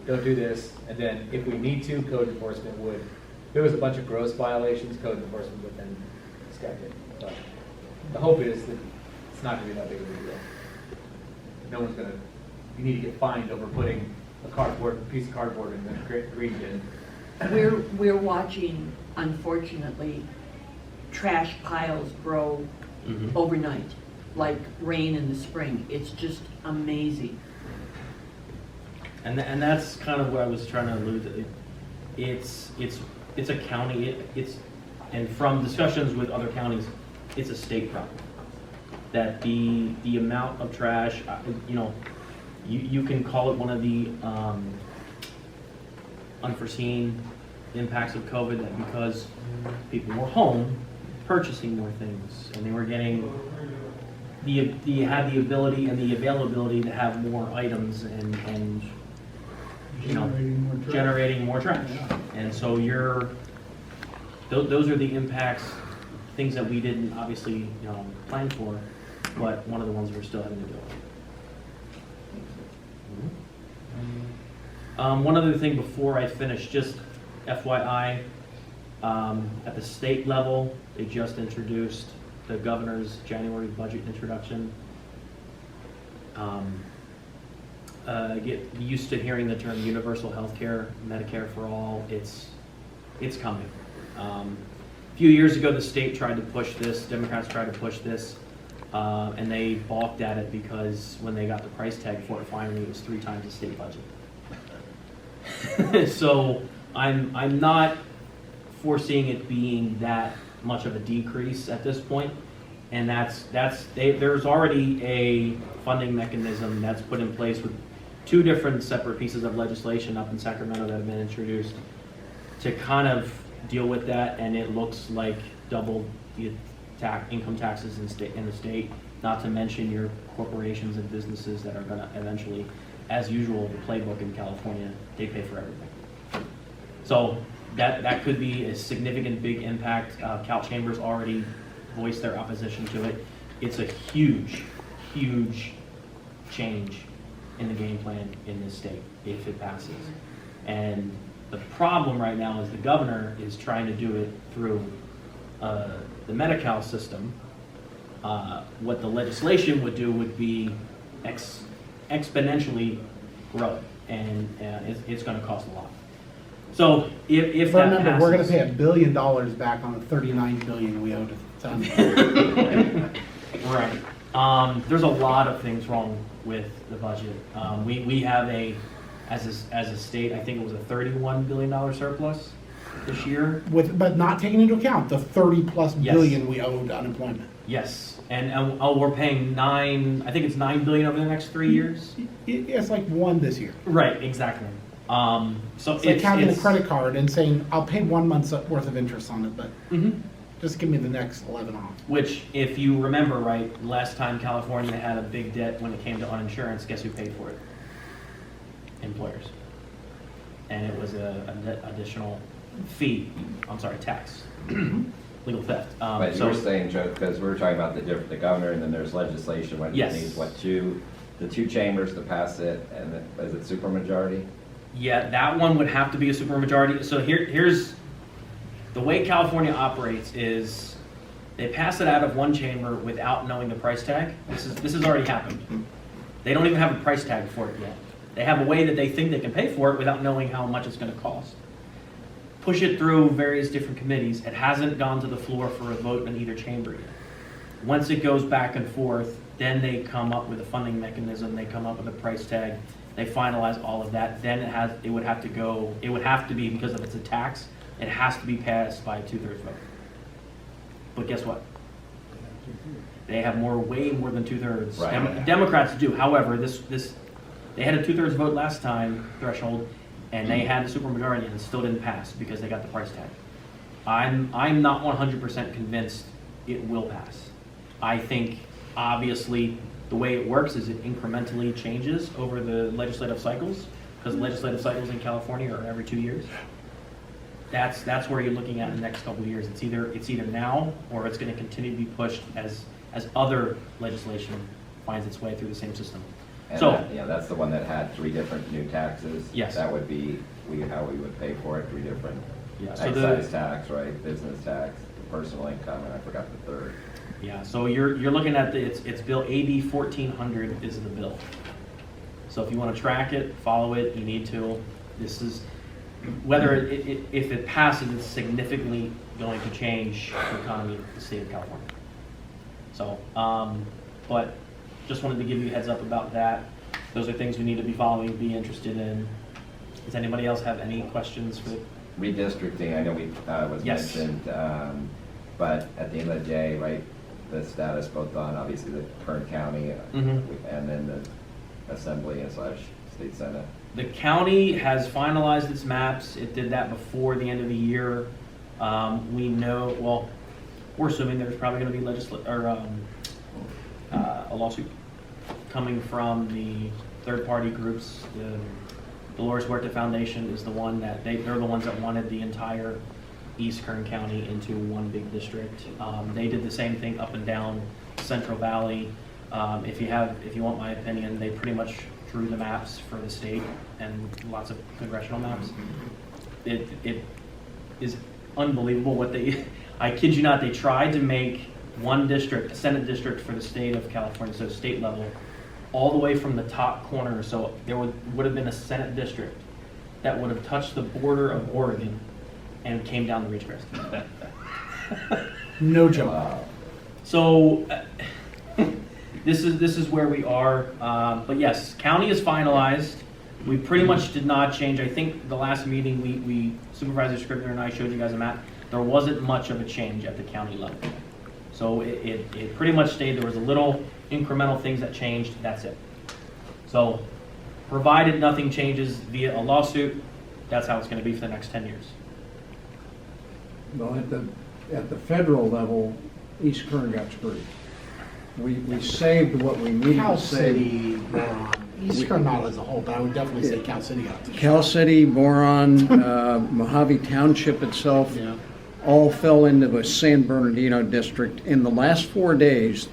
don't do this. And then if we need to, code enforcement would. If there was a bunch of gross violations, code enforcement would then step in. But the hope is that it's not going to be that big of a deal. No one's going to. You need to get fined over putting a piece of cardboard in the green bin. We're watching, unfortunately, trash piles grow overnight, like rain in the spring. It's just amazing. And that's kind of what I was trying to allude to. It's a county. And from discussions with other counties, it's a state problem. That the amount of trash, you can call it one of the unforeseen impacts of COVID, that because people were home purchasing more things and they were getting you had the ability and the availability to have more items and generating more trash. And so those are the impacts things that we didn't obviously, plan for, but one of the ones we're still having to deal with. One other thing before I finish, just FYI, at the state level, they just introduced the governor's January budget introduction. Get used to hearing the term universal health care, Medicare for all. It's coming. A few years ago, the state tried to push this, Democrats tried to push this, and they balked at it because when they got the price tag for it, finally it was 3 times the state budget. So I'm not foreseeing it being that much of a decrease at this point, and there's already a funding mechanism that's put in place with 2 different separate pieces of legislation up in Sacramento that have been introduced to kind of deal with that, and it looks like double the income taxes in the state, not to mention your corporations and businesses that are going to eventually, as usual, the playbook in California, they pay for everything. So that could be a significant big impact. Cal Chambers already voiced their opposition to it. It's a huge, huge change in the game plan in this state if it passes. And the problem right now is the governor is trying to do it through the Medi-Cal system. What the legislation would do would be exponentially grow it, and it's going to cost a lot. So if But that remember, passes, we're going to pay $1 billion back on the $39 billion we owed at the time. right. There's a lot of things wrong with the budget. We have as a state, I think it was a $31 billion surplus this year. But not taking into account the 30+ Yes. billion we owed unemployment. Yes, and we're paying I think it's $9 billion over the next 3 years. It's like 1 this year. Right, exactly. So It's like having a credit card and saying, I'll pay 1 month's worth of interest on it, but just give me the next 11 off. Which, if you remember right, last time California had a big debt when it came to uninsurance, guess who paid for it? Employers. And it was an additional tax. Legal theft. But you were saying, Joe, because we were talking about the governor, and then there's legislation, what Yes. needs, the 2 chambers to pass it, and is it supermajority? Yeah, that one would have to be a supermajority. So here's the way California operates is they pass it out of one chamber without knowing the price tag. This has already happened. They don't even have a price tag for it yet. They have a way that they think they can pay for it without knowing how much it's going to cost. Push it through various different committees. It hasn't gone to the floor for a vote in either chamber yet. Once it goes back and forth, then they come up with a funding mechanism. They come up with a price tag. They finalize all of that. Then it would have to be, because if it's a tax, it has to be passed by a 2/3 vote. But guess what? They have way more than 2/3. Right. Democrats do. However, they had a 2/3 vote last time threshold, and they had a supermajority, and it still didn't pass because they got the price tag. I'm not 100% convinced it will pass. I think obviously the way it works is it incrementally changes over the legislative cycles, because legislative cycles in California are every 2 years. That's where you're looking at in the next couple of years. It's either now, or it's going to continue to be pushed as other legislation finds its way through the same system. And So that's the one that had 3 different new taxes. Yes. That would be how we would pay for it, 3 different so excise tax, right, business tax, personal income, and I forgot the third. Yeah, so you're looking at it's bill AB 1400 is the bill. So if you want to track it, follow it, you need to. This is whether if it passes, it's significantly going to change the economy of the state of California. So, but just wanted to give you a heads up about that. Those are things we need to be following, be interested in. Does anybody else have any questions for? Redistricting, I know was Yes. mentioned, but at the end of the day, right, the status both on obviously the Kern County and then the Assembly / State Senate. The county has finalized its maps. It did that before the end of the year. We know, well, we're assuming there's probably going to be a lawsuit coming from the third-party groups. The Dolores Huerta Foundation is the one that they're the ones that wanted the entire East Kern County into one big district. They did the same thing up and down Central Valley. If you want my opinion, they pretty much drew the maps for the state and lots of congressional maps. It is unbelievable what they, I kid you not, they tried to make one district, a Senate district for the state of California, so state level, all the way from the top corner. So there would have been a Senate district that would have touched the border of Oregon and came down the Ridgecrest. No joke. So this is where we are. But yes, county is finalized. We pretty much did not change. I think the last meeting we Supervisor Scribner and I showed you guys a map. There wasn't much of a change at the county level. So it pretty much stayed. There was a little incremental things that changed. That's it. So provided nothing changes via a lawsuit, that's how it's going to be for the next 10 years. Well, at the federal level, East Kern got screwed. We saved what we needed Cal to save. City, Boron, East Kern not as a whole, but I would definitely say Cal City got destroyed. Cal City, Boron, Mojave Township itself, all fell into the San Bernardino district. In the last 4 days,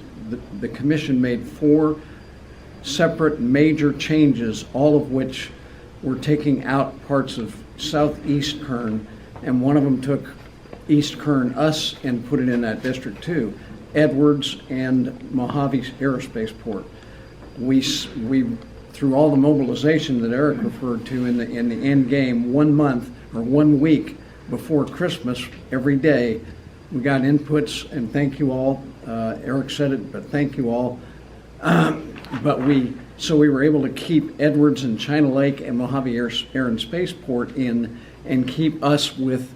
the commission made 4 separate major changes, all of which were taking out parts of southeast Kern, and one of them took East Kern, us, and put it in that district too. Edwards and Mojave Aerospace Port. We through all the mobilization that Eric referred to in the end game, 1 month or 1 week before Christmas, every day, we got inputs, and thank you all. Eric said it, but thank you all. But we were able to keep Edwards and China Lake and Mojave Air and Spaceport in and keep us with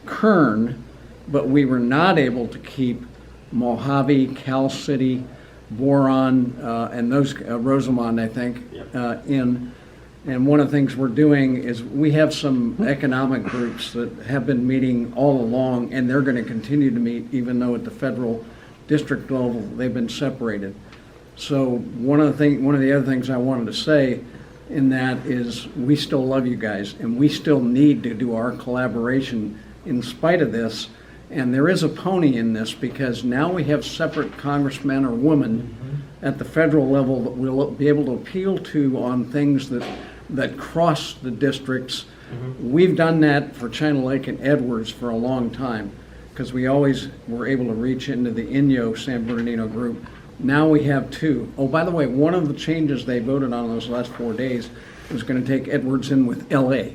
Kern, but we were not able to keep Mojave, Cal City, Boron, and those Rosamond, I think, in. And one of the things we're doing is we have some economic groups that have been meeting all along, and they're going to continue to meet even though at the federal district level they've been separated. So one of the other things I wanted to say in that is we still love you guys, and we still need to do our collaboration in spite of this. And there is a pony in this because now we have separate congressmen or women at the federal level that we'll be able to appeal to on things that cross the districts. We've done that for China Lake and Edwards for a long time because we always were able to reach into the Inyo San Bernardino group. Now we have 2. Oh, by the way, one of the changes they voted on those last 4 days was going to take Edwards in with LA.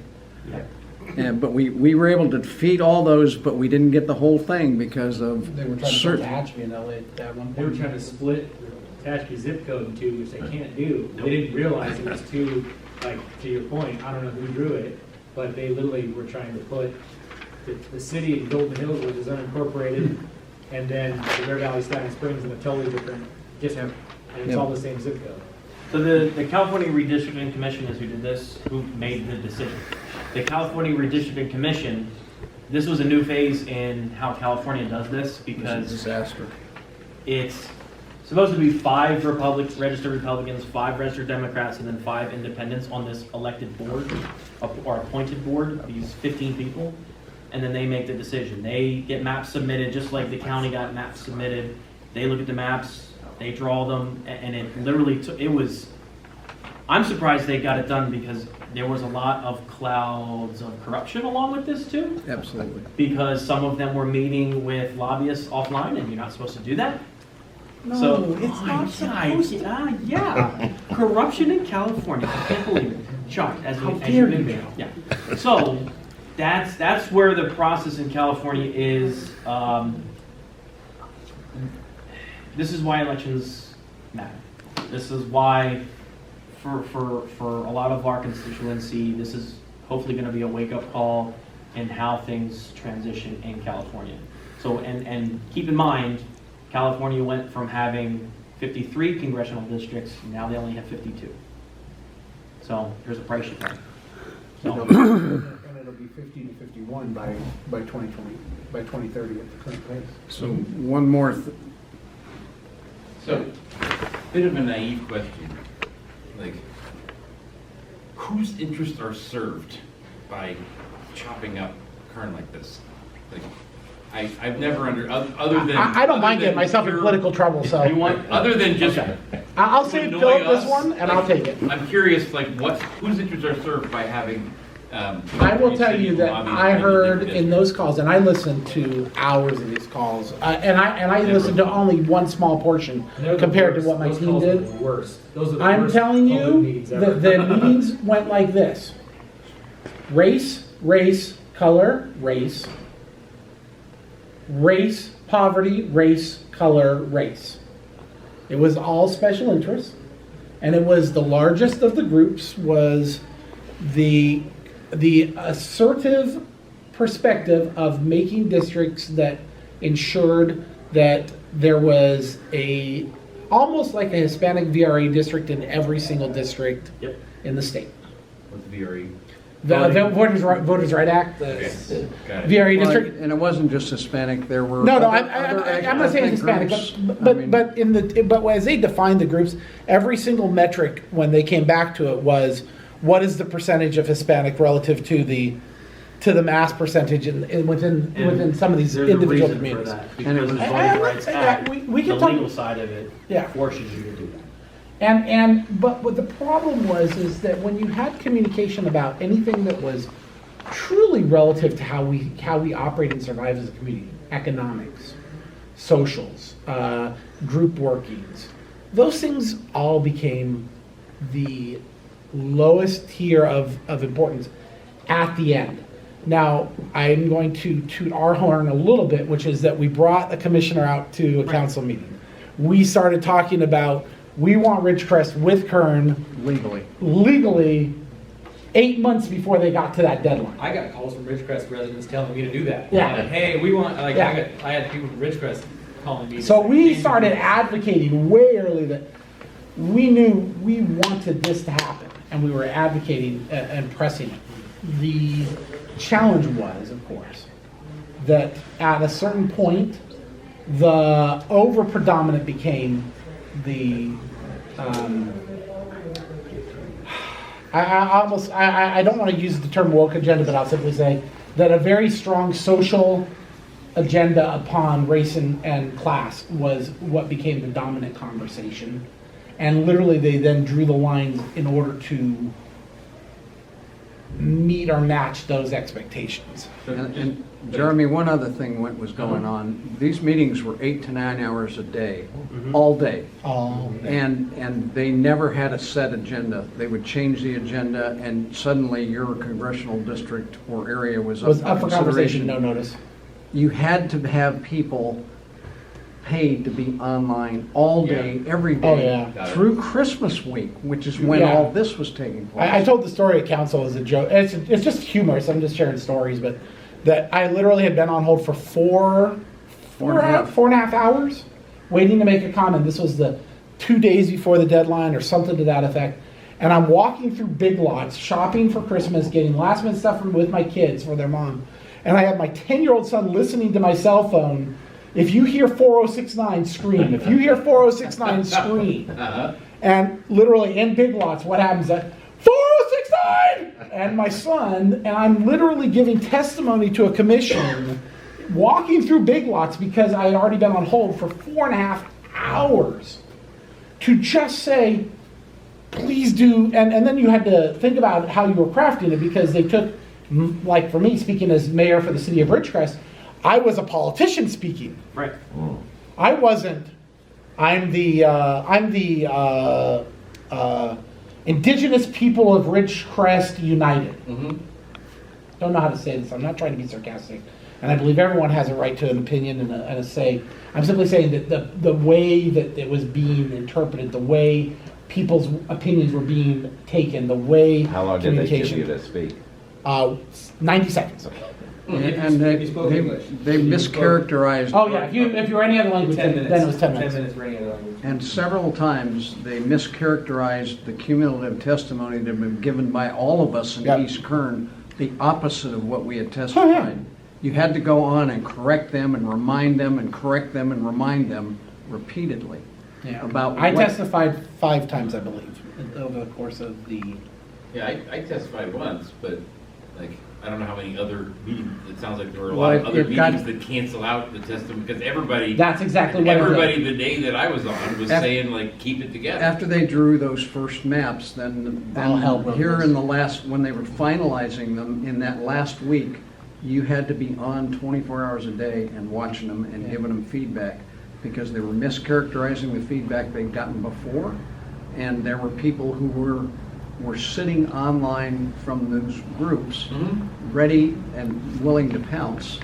But we were able to defeat all those, but we didn't get the whole thing because of They were trying to put Tehachapi in LA at one point. They were trying to split Tehachapi zip code in 2, which they can't do. They didn't realize it was too, like, to your point, I don't know who drew it, but they literally were trying to put the city of Golden Hills, which is unincorporated, and then the Bear Valley, Staten Springs in a totally different district, and it's all the same zip code. So the California Redistricting Commission is who did this, who made the decision. The California Redistricting Commission, this was a new phase in how California does this because it's a disaster. It's supposed to be 5 registered Republicans, 5 registered Democrats, and then 5 independents on this elected board or appointed board, these 15 people, and then they make the decision. They get maps submitted just like the county got maps submitted. They look at the maps, they draw them, and it literally took, I'm surprised they got it done because there was a lot of clouds of corruption along with this too. Absolutely. Because some of them were meeting with lobbyists offline, and you're not supposed to do that. No, it's not supposed to. Yeah, corruption in California. I can't believe it. Shocked. How dare you? Yeah. So that's where the process in California is. This is why elections matter. This is why, for a lot of our constituency, this is hopefully going to be a wake-up call in how things transition in California. So, and keep in mind, California went from having 53 congressional districts, now they only have 52. So there's a price you pay. So. And it'll be 50 to 51 by 2020, by 2030 at the current pace. So one more. So, bit of a naive question, like, whose interests are served by chopping up Kern like this? like, I've never other than. I don't mind other getting than myself in pure- political trouble, so. You want, other than just. I'll to say annoy Philip this us, one, and I'll take it. I'm curious, like, whose interests are served by having, I will tell you that I heard in those calls, and I listened to hours of these calls, and I listened to only one small portion They're the compared to worst. what my Those team calls are did. the worst. Those are the I'm worst telling public you, meetings ever. the meetings went like this. Race, color, race. Race, poverty, race, color, race. It was all special interests, and it was the largest of the groups was the assertive perspective of making districts that ensured that there was almost like a Hispanic VRA district in every single district in the state. What's VRE? The Voters' Right Act, the VRA district. And it wasn't just Hispanic, there were. No, other I'm not saying ethnic Hispanic, groups. but as they defined the groups, every single metric when they came back to it was what is the percentage of Hispanic relative to the mass percentage within some of these There's a individual reason communities. for that, because the Voting I'm not Rights saying that. Act, We the can talk. legal side of it forces you to do that. But what the problem is that when you had communication about anything that was truly relative to how we operate and survive as a community, economics, socials, group workings, those things all became the lowest tier of importance at the end. Now, I'm going to toot our horn a little bit, which is that we brought a commissioner out to a council meeting. We started talking about, we want Ridgecrest with Kern legally 8 months before they got to that deadline. I got calls from Ridgecrest residents telling me to do that. Yeah. Like, hey, we want, like, I had people from Ridgecrest calling me. So we started advocating way early that we knew we wanted this to happen, and we were advocating and pressing it. The challenge was, of course, that at a certain point, the over-predominant became the I don't want to use the term woke agenda, but I'll simply say that a very strong social agenda upon race and class was what became the dominant conversation. And literally they then drew the lines in order to meet or match those expectations. And Jeremy, one other thing was going on. These meetings were 8 to 9 hours a day, all day. And they never had a set agenda. They would change the agenda, and suddenly your congressional district or area was up for conversation, no notice. You had to have people paid to be online all day, every day, through Christmas week, which is when all this was taking place. I told the story at council as a joke. It's just humorous. I'm just sharing stories, but that I literally had been on hold for four and a half hours waiting to make a comment. This was the 2 days before the deadline or something to that effect. And I'm walking through Big Lots, shopping for Christmas, getting last minute stuff with my kids for their mom. And I have my 10-year-old son listening to my cell phone. If you hear 4069, scream. If you hear 4069, scream. And literally in Big Lots, what happens? 4069! And my son, and I'm literally giving testimony to a commission, walking through Big Lots because I had already been on hold for 4.5 hours to just say, please do, and then you had to think about how you were crafting it, because they took, like for me, speaking as mayor for the city of Ridgecrest, I was a politician speaking. Right. I wasn't. I'm the Indigenous People of Ridgecrest United. Don't know how to say this. I'm not trying to be sarcastic, and I believe everyone has a right to an opinion and a say. I'm simply saying that the way that it was being interpreted, the way people's opinions were being taken, the way How long did they give you to speak? 90 seconds. And they mischaracterized. Oh yeah, if you're any other language, then it was 10 minutes. 10 minutes for any other language. And several times, they mischaracterized the cumulative testimony that had been given by all of us in East Kern, the opposite of what we had testified. You had to go on and correct them and remind them and correct them and remind them repeatedly. Yeah. About I what- testified 5 times, I believe, over the course of the. Yeah, I testified once, but like, I don't know how many other meetings, it sounds like there were a Well, lot of other it got- meetings that cancel out the testimony, because everybody. That's exactly what it did. Everybody the day that I was on was Af- saying like, keep it together. After they drew those first maps, then All hell broke here loose. in the last, when they were finalizing them in that last week, you had to be on 24 hours a day and watching them and giving them feedback, because they were mischaracterizing the feedback they'd gotten before, and there were people who were sitting online from those groups, ready and willing to pounce.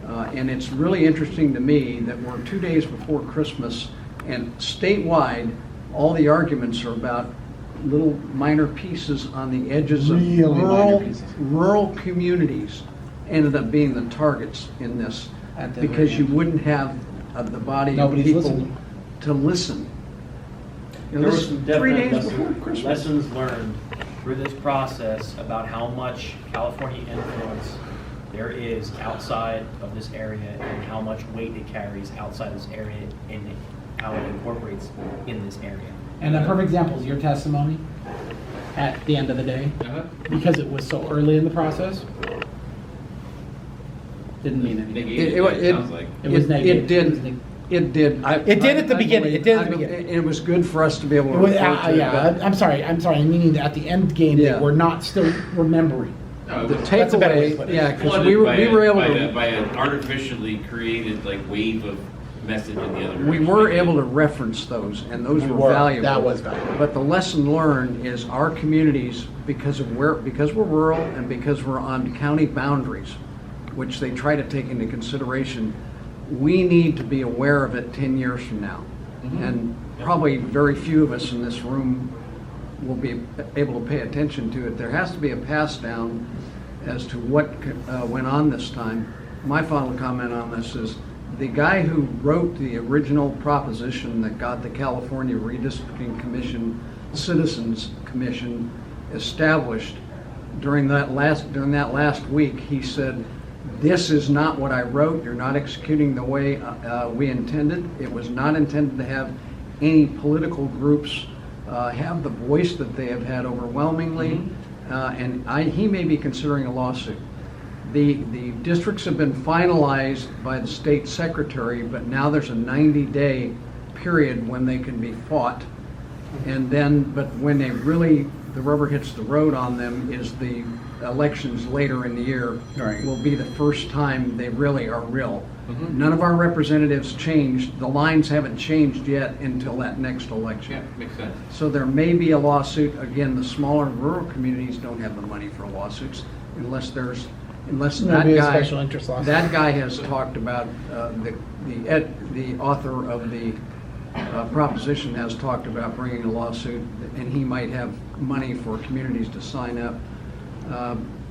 And it's really interesting to me that we're 2 days before Christmas, and statewide, all the arguments are about little minor pieces on the edges of Really minor pieces. rural communities ended up being the targets in this, At the because very you end. wouldn't have the body of Nobody's people listening. to listen. You know, There were this some is 3 definite days before Christmas. lessons learned through this process about how much California influence there is outside of this area and how much weight it carries outside this area and how it incorporates in this area. And a perfect example is your testimony at the end of the day, because it was so early in the process. Didn't mean anything. It sounds like. It was negative. It did. It did. It did at the beginning. It did at the beginning. It was good for us to be able to It was, refer to it, yeah, but I'm sorry, meaning that at the end game, Yeah. that we're not still remembering. No, the That's a better way to put takeaway, it. yeah, because Flooded we were by able a- to, by an artificially created like wave of message in the other we direction. were able to reference those, and those We were were. valuable. That was valuable. But the lesson learned is our communities, because we're rural and because we're on county boundaries, which they try to take into consideration, we need to be aware of it 10 years from now. And probably very few of us in this room will be able to pay attention to it. There has to be a pass down as to what went on this time. My final comment on this is the guy who wrote the original proposition that got the California Redistricting Commission, Citizens Commission established during that last week, he said, "This is not what I wrote. You're not executing the way we intended. It was not intended to have any political groups have the voice that they have had overwhelmingly." And he may be considering a lawsuit. The districts have been finalized by the state secretary, but now there's a 90-day period when they can be fought. And then, but when they really, the rubber hits the road on them is the elections later in the year. Right. Will be the first time they really are real. None of our representatives changed. The lines haven't changed yet until that next election. Yeah, makes sense. So there may be a lawsuit. Again, the smaller rural communities don't have the money for lawsuits unless that Maybe a guy, special interest lawsuit. that guy has talked about, the author of the proposition has talked about bringing a lawsuit, and he might have money for communities to sign up.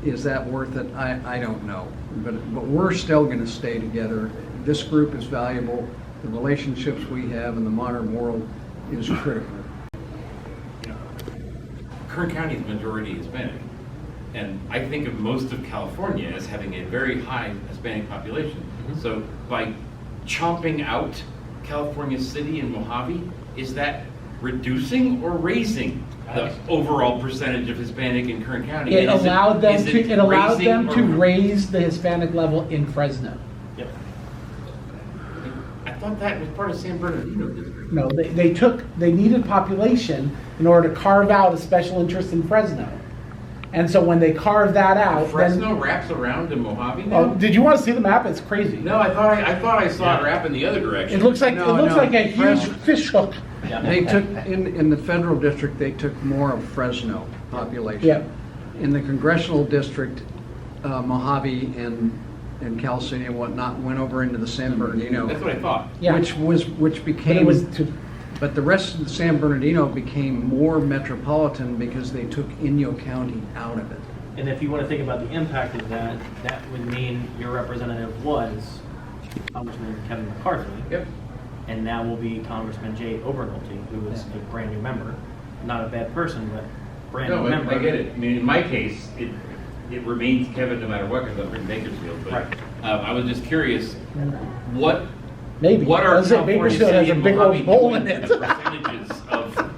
Is that worth it? I don't know. But we're still going to stay together. This group is valuable. The relationships we have in the modern world is critical. Kern County is majority Hispanic, and I think of most of California as having a very high Hispanic population. So by chomping out California City and Mojave, is that reducing or raising the overall percentage of Hispanic in Kern County? It And is allowed them is to, it it allowed raising them to or- raise the Hispanic level in Fresno. Yep. I thought that was part of San Bernardino district. No, they needed population in order to carve out a special interest in Fresno. And so when they carved that out, then, Fresno wraps around in Mojave now? oh, did you want to see the map? It's crazy. No, I thought I saw it wrap in the other direction. It looks like, No, it looks no, like a huge Fresno. fish hook. They took, in the federal district, they took more of Fresno population. Yep. In the congressional district, Mojave and Cal City and whatnot went over into the San Bernardino. That's what I thought. Yeah. Which became. But it was to, But the rest of the San Bernardino became more metropolitan because they took Inyo County out of it. And if you want to think about the impact of that, that would mean your representative was Congressman Kevin McCarthy. Yep. And now will be Congressman Jay Obernolte, who is a brand new member. Not a bad person, but brand new member. I get it. I mean, in my case, it remains Kevin no matter what, because I'm from Bakersfield. But Right. I was just curious, what maybe. what are Let's say California Bakersfield has City a and big Mojave old bowl doing in it. with the percentages of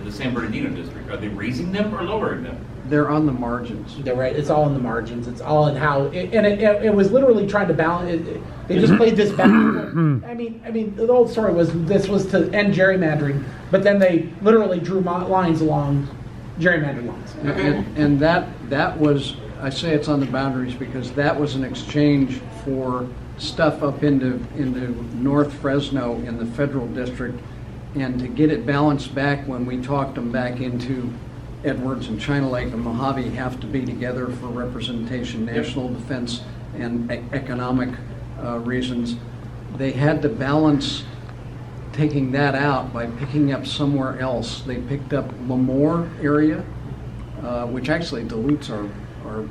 the San Bernardino district? Are they raising them or lowering them? They're on the margins. They're right. It's all in the margins. It's all in how, it was literally trying to balance. They just played this back. I mean, the old story was this was to end gerrymandering, but then they literally drew lines along gerrymandering lines. And that was, I say it's on the boundaries because that was an exchange for stuff up into North Fresno in the federal district, and to get it balanced back when we talked them back into Edwards and China Lake and Mojave have to be together for representation, national defense, and economic reasons. They had to balance taking that out by picking up somewhere else. They picked up Lemoore area, which actually dilutes our,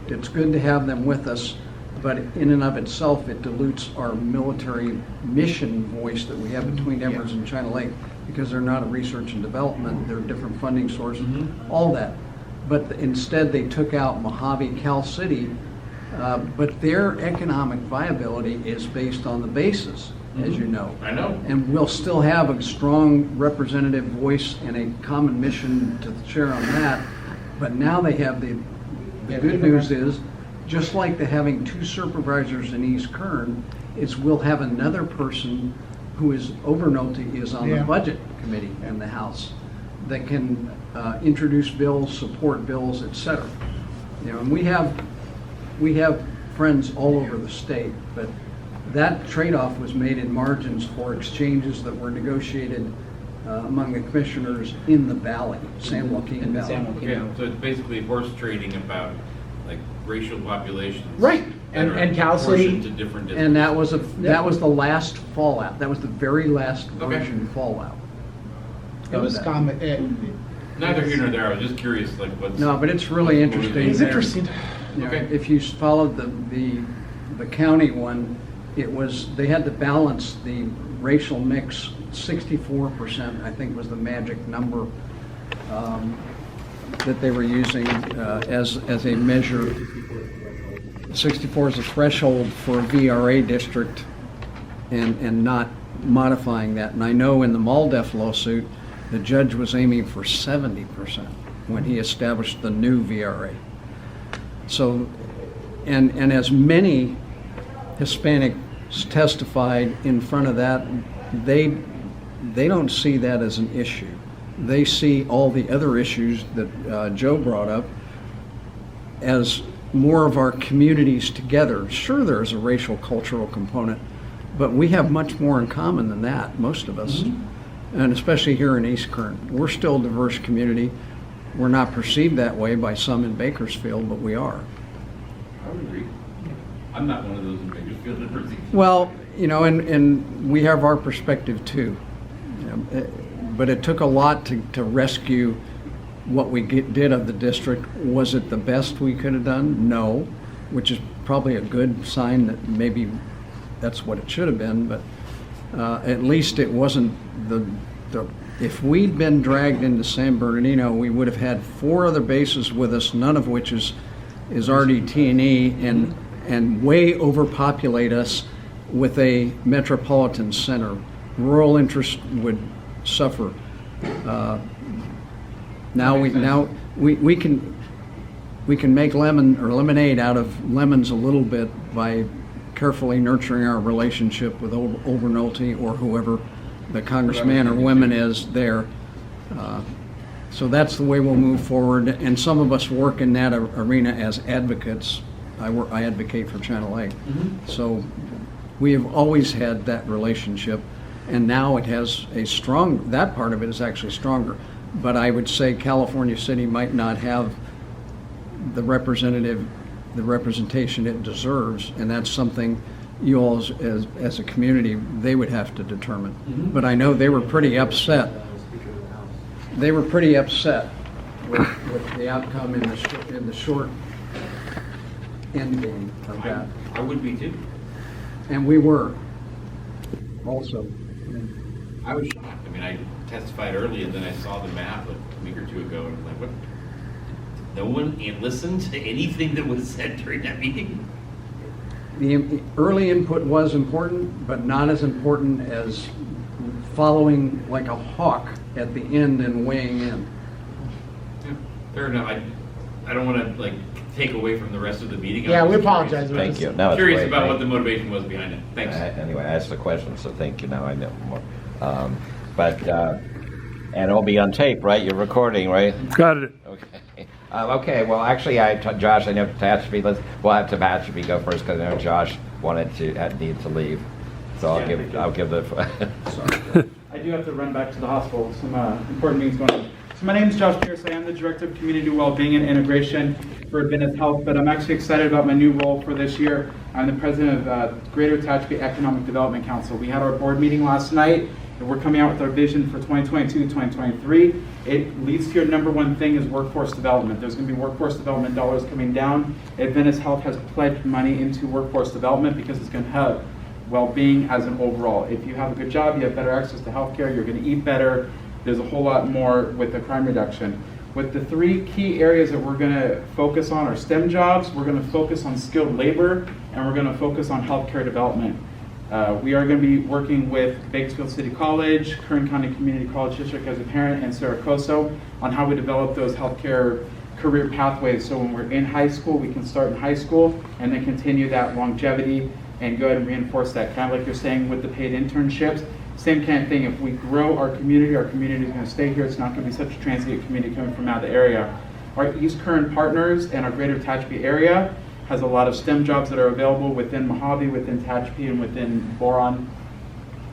it's good to have them with us, but in and of itself, it dilutes our military mission voice that we have between Edwards and China Lake, because they're not a research and development, they're different funding sources, all that. But instead, they took out Mojave, Cal City, but their economic viability is based on the bases, as you know. I know. And we'll still have a strong representative voice and a common mission to share on that. But now they have the good news is, just like the having two supervisors in East Kern, is we'll have another person who is Overnolte is on the budget committee in the House that can introduce bills, support bills, etc. You know, and we have friends all over the state, but that trade-off was made in margins for exchanges that were negotiated among the commissioners in the valley, San Joaquin Valley. Okay, so it's basically horse trading about like racial populations. Right, and Cal City. To different districts. And that was the last fallout. That was the very last version fallout. It was common. Neither here nor there. I was just curious, like what's. No, but it's really interesting. It's interesting. You know, if you followed the county one, it was, they had to balance the racial mix. 64%, I think, was the magic number that they were using as a measure. 64 is a threshold for a VRA district, and not modifying that. And I know in the MALDEF lawsuit, the judge was aiming for 70% when he established the new VRA. So, and as many Hispanics testified in front of that, they don't see that as an issue. They see all the other issues that Joe brought up as more of our communities together. Sure, there's a racial, cultural component, but we have much more in common than that, most of us. And especially here in East Kern. We're still a diverse community. We're not perceived that way by some in Bakersfield, but we are. I would agree. I'm not one of those in Bakersfield that perceives. Well, you know, and we have our perspective too. You know, but it took a lot to rescue what we did of the district. Was it the best we could have done? No, which is probably a good sign that maybe that's what it should have been, but at least it wasn't if we'd been dragged into San Bernardino, we would have had 4 other bases with us, none of which is RDT&E, and way overpopulate us with a metropolitan center. Rural interest would suffer. Now we can make lemonade out of lemons a little bit by carefully nurturing our relationship with Overnolte or whoever the congressman or woman is there. So that's the way we'll move forward. And some of us work in that arena as advocates. I advocate for China Lake. So we have always had that relationship, and now it has that part of it is actually stronger. But I would say California City might not have the representation it deserves, and that's something you all as a community, they would have to determine. But I know they were pretty upset. They were pretty upset with the outcome in the short end game of that. I would be too. And we were also. I was shocked. I mean, I testified early, and then I saw the map a week or two ago, and I'm like, what? No one listened to anything that was said during that meeting? The early input was important, but not as important as following like a hawk at the end and weighing in. Yeah, fair enough. I don't want to like take away from the rest of the meeting. Yeah, I'm we just apologize. curious- We're Thank just- you. No, it's Curious great. about what the motivation was behind it. Thanks. Anyway, I asked the question, so thank you. Now I know more. And it'll be on tape, right? You're recording, right? Got it. Okay. Okay. Well, actually, Josh, I know Tehachapi. We'll have Tehachapi go first because I know Josh needed to leave. So I'll give the. I do have to run back to the hospital. Some important meetings going on. So my name is Josh Pierce. I am the Director of Community Wellbeing and Integration for Adventist Health, but I'm actually excited about my new role for this year. I'm the President of Greater Tehachapi Economic Development Council. We had our board meeting last night, and we're coming out with our vision for 2022-2023. It leads to your number one thing is workforce development. There's going to be workforce development dollars coming down. Adventist Health has pledged money into workforce development because it's going to have well-being as an overall. If you have a good job, you have better access to healthcare, you're going to eat better. There's a whole lot more with the crime reduction. With the three key areas that we're going to focus on are STEM jobs, we're going to focus on skilled labor, and we're going to focus on healthcare development. We are going to be working with Bakersfield City College, Kern County Community College District as a parent, and Saracoso on how we develop those healthcare career pathways. So when we're in high school, we can start in high school and then continue that longevity and go ahead and reinforce that. Kind of like you're saying with the paid internships, same kind of thing. If we grow our community is going to stay here. It's not going to be such a transient community coming from out of the area. Our East Kern partners and our Greater Tehachapi area has a lot of STEM jobs that are available within Mojave, within Tehachapi, and within Boron,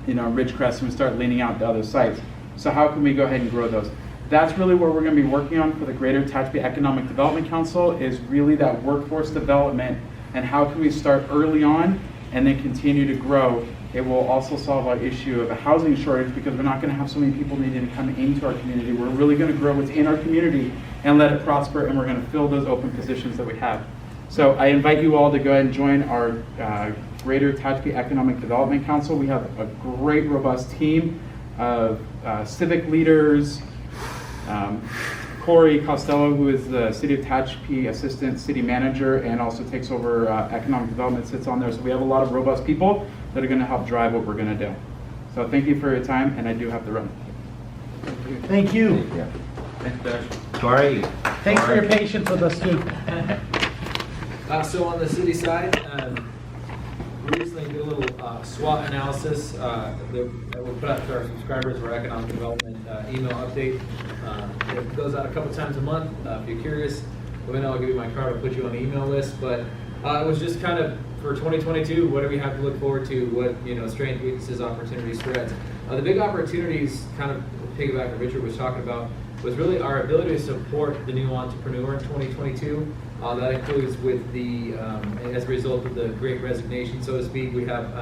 Ridgecrest, and we start leaning out to other sites. So how can we go ahead and grow those? That's really what we're going to be working on for the Greater Tehachapi Economic Development Council, is really that workforce development and how can we start early on and then continue to grow. It will also solve our issue of a housing shortage because we're not going to have so many people needing to come into our community. We're really going to grow what's in our community and let it prosper, and we're going to fill those open positions that we have. So I invite you all to go ahead and join our Greater Tehachapi Economic Development Council. We have a great, robust team of civic leaders. Corey Costello, who is the City of Tehachapi Assistant City Manager and also takes over economic development, sits on there. So we have a lot of robust people that are going to help drive what we're going to do. So thank you for your time, and I do have to run. Thank you. Corey. Thanks for your patience with us too. So on the city side, we recently did a little SWOT analysis that we put out to our subscribers for economic development email update. It goes out a couple times a month. If you're curious, let me know. I'll give you my card. I'll put you on the email list. But it was just kind of for 2022. What do we have to look forward to? What strengths, weaknesses, opportunities, threats. The big opportunities, kind of piggyback what Richard was talking about, was really our ability to support the new entrepreneur in 2022. That includes with the, as a result of the Great Resignation, so to speak, we have,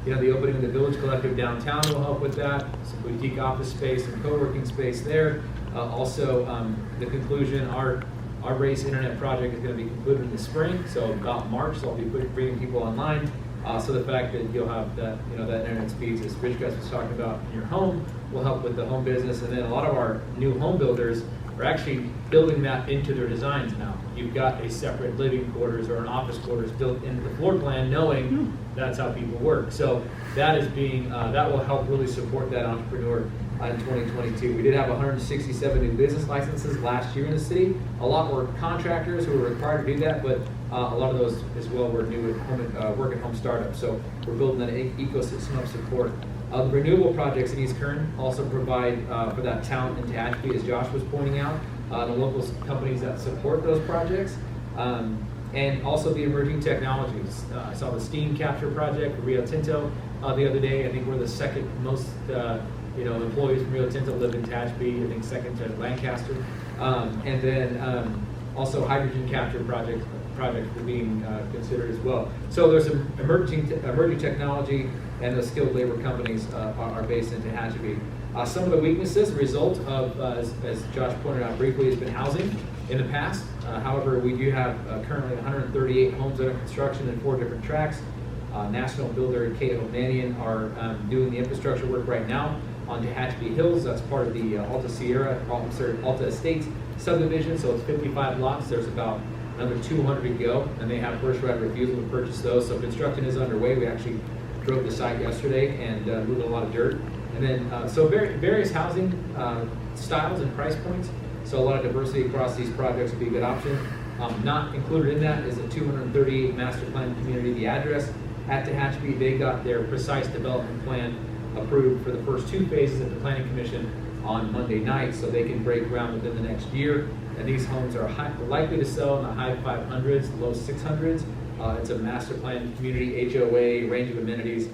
the opening of the Village Collective downtown will help with that, some boutique office space and co-working space there. Also, the conclusion, our race internet project is going to be concluded in the spring, so about March, so I'll be bringing people online. So the fact that you'll have that, that internet speeds, as Ridgecrest was talking about, in your home will help with the home business. And then a lot of our new home builders are actually building that into their designs now. You've got a separate living quarters or an office quarters built into the floor plan, knowing that's how people work. So that is being, that will help really support that entrepreneur in 2022. We did have 167 new business licenses last year in the city. A lot were contractors who were required to do that, but a lot of those as well were new work at home startups. So we're building that ecosystem of support. The renewable projects in East Kern also provide for that talent in Tehachapi, as Josh was pointing out, the local companies that support those projects, and also the emerging technologies. I saw the steam capture project for Rio Tinto the other day. I think we're the second most employees from Rio Tinto live in Tehachapi, I think second to Lancaster. And then also hydrogen capture projects are being considered as well. So there's some emerging technology, and the skilled labor companies are based in Tehachapi. Some of the weaknesses result of, as Josh pointed out briefly, has been housing in the past. However, we do have currently 138 homes under construction in 4 different tracks. National builder Ekea In are doing the infrastructure work right now on Tehachapi Hills. That's part of the Alta Estates subdivision, so it's 55 lots. There's about another 200 to go, and they have first right of refusal to purchase those. So construction is underway. We actually drove the site yesterday and moved a lot of dirt. And then, so various housing styles and price points. So a lot of diversity across these projects would be a good option. Not included in that is a 238 master plan community. The address at Tehachapi, they got their precise development plan approved for the first 2 phases at the Planning Commission on Monday night, so they can break ground within the next year. And these homes are likely to sell in the high 500s, low 600s. It's a master plan community, HOA, range of amenities,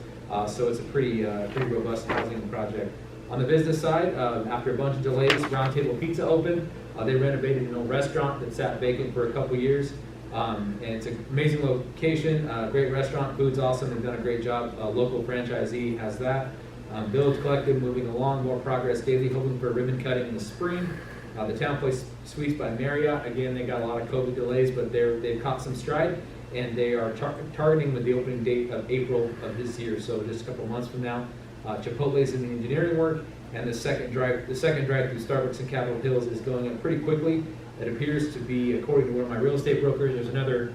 so it's a pretty robust housing project. On the business side, after a bunch of delays, Round Table Pizza opened. They renovated an old restaurant that sat vacant for a couple years. And it's an amazing location, great restaurant, food's awesome, they've done a great job. Local franchisee has that. Village Collective moving along, more progress daily, hoping for ribbon cutting in the spring. The Town Place Suites by Marriott, again, they got a lot of COVID delays, but they've caught some stride, and they are targeting with the opening date of April of this year, so just a couple months from now. Chipotle's in the engineering work, and the second drive through Starbucks in Capitol Hills is going up pretty quickly. It appears to be, according to one of my real estate brokers, there's another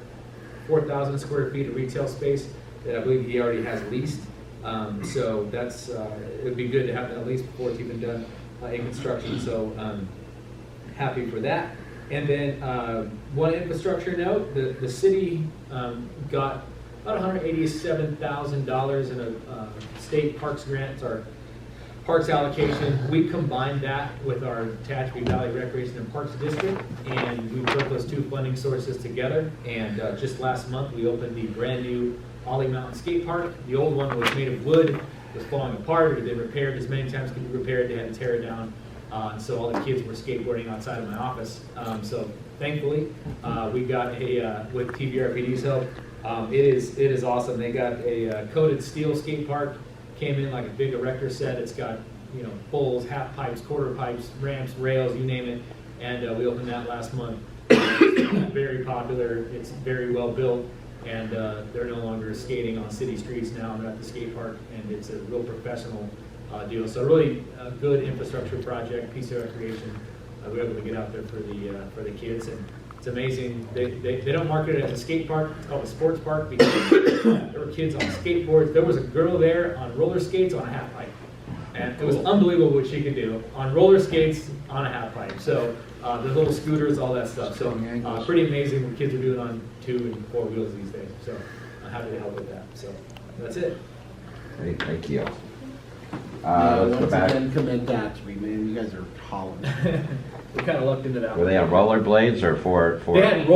4,000 square feet of retail space that I believe he already has leased. So that's, it would be good to have that leased before it's even done in construction. So happy for that. And then one infrastructure note, the city got about $187,000 in a state parks grant, our parks allocation. We combined that with our Tehachapi Valley Recreation and Parks District, and we put those 2 funding sources together. And just last month, we opened the brand new Ollie Mountain Skate Park. The old one was made of wood, was falling apart. It had been repaired as many times as could be repaired. They had to tear it down. So all the kids were skateboarding outside of my office. So thankfully, we got with TVRPD's help, it is awesome. They got a coated steel skate park, came in like a big erector set. It's got, you know, poles, half pipes, quarter pipes, ramps, rails, you name it. And we opened that last month. It's very popular. It's very well built. And they're no longer skating on city streets now. They're at the skate park, and it's a real professional deal. So really a good infrastructure project, piece of recreation. We were able to get out there for the kids, and it's amazing. They don't market it as a skate park. It's called a sports park because there were kids on skateboards. There was a girl there on roller skates on a half pipe, and it was unbelievable what she could do on roller skates on a half pipe. So the little scooters, all that stuff. So pretty amazing what kids are doing on 2 and 4 wheels these days. So I'm happy to help with that. So that's it. Great, thank you. Once Let's go back. again, commend that to me, man. You guys are hauling. We kind of lucked into that. Were they on rollerblades or for? They had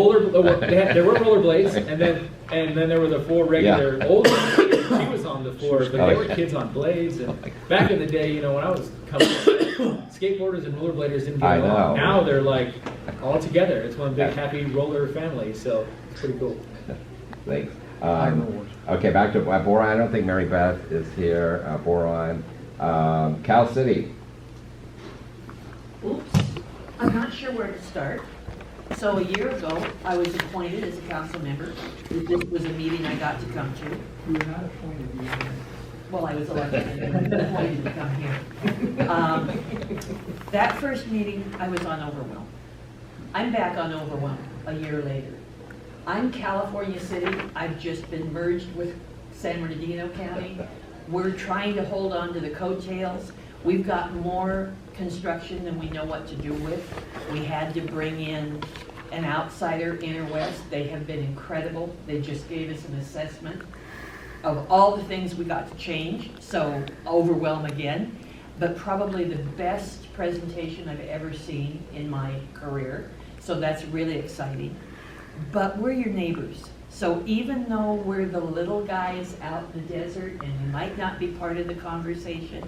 there were rollerblades, and then there were the 4 regular old ones. She was on the 4, but there were kids on blades. And back in the day, you know, when I was coming up, skateboarders and rollerbladers didn't get along. Now they're like all together. It's one big happy roller family. So it's pretty cool. Thanks. Okay, back to Boron. I don't think Mary Beth is here. Boron. Cal City. Oops, I'm not sure where to start. So a year ago, I was appointed as a council member. This was a meeting I got to come to. You were not appointed yet. Well, I was elected and appointed to come here. That first meeting, I was on overwhelm. I'm back on overwhelm a year later. I'm California City. I've just been merged with San Bernardino County. We're trying to hold on to the coattails. We've got more construction than we know what to do with. We had to bring in an outsider, Interwest. They have been incredible. They just gave us an assessment of all the things we got to change, so overwhelm again. But probably the best presentation I've ever seen in my career, so that's really exciting. But we're your neighbors. So even though we're the little guys out in the desert and you might not be part of the conversation,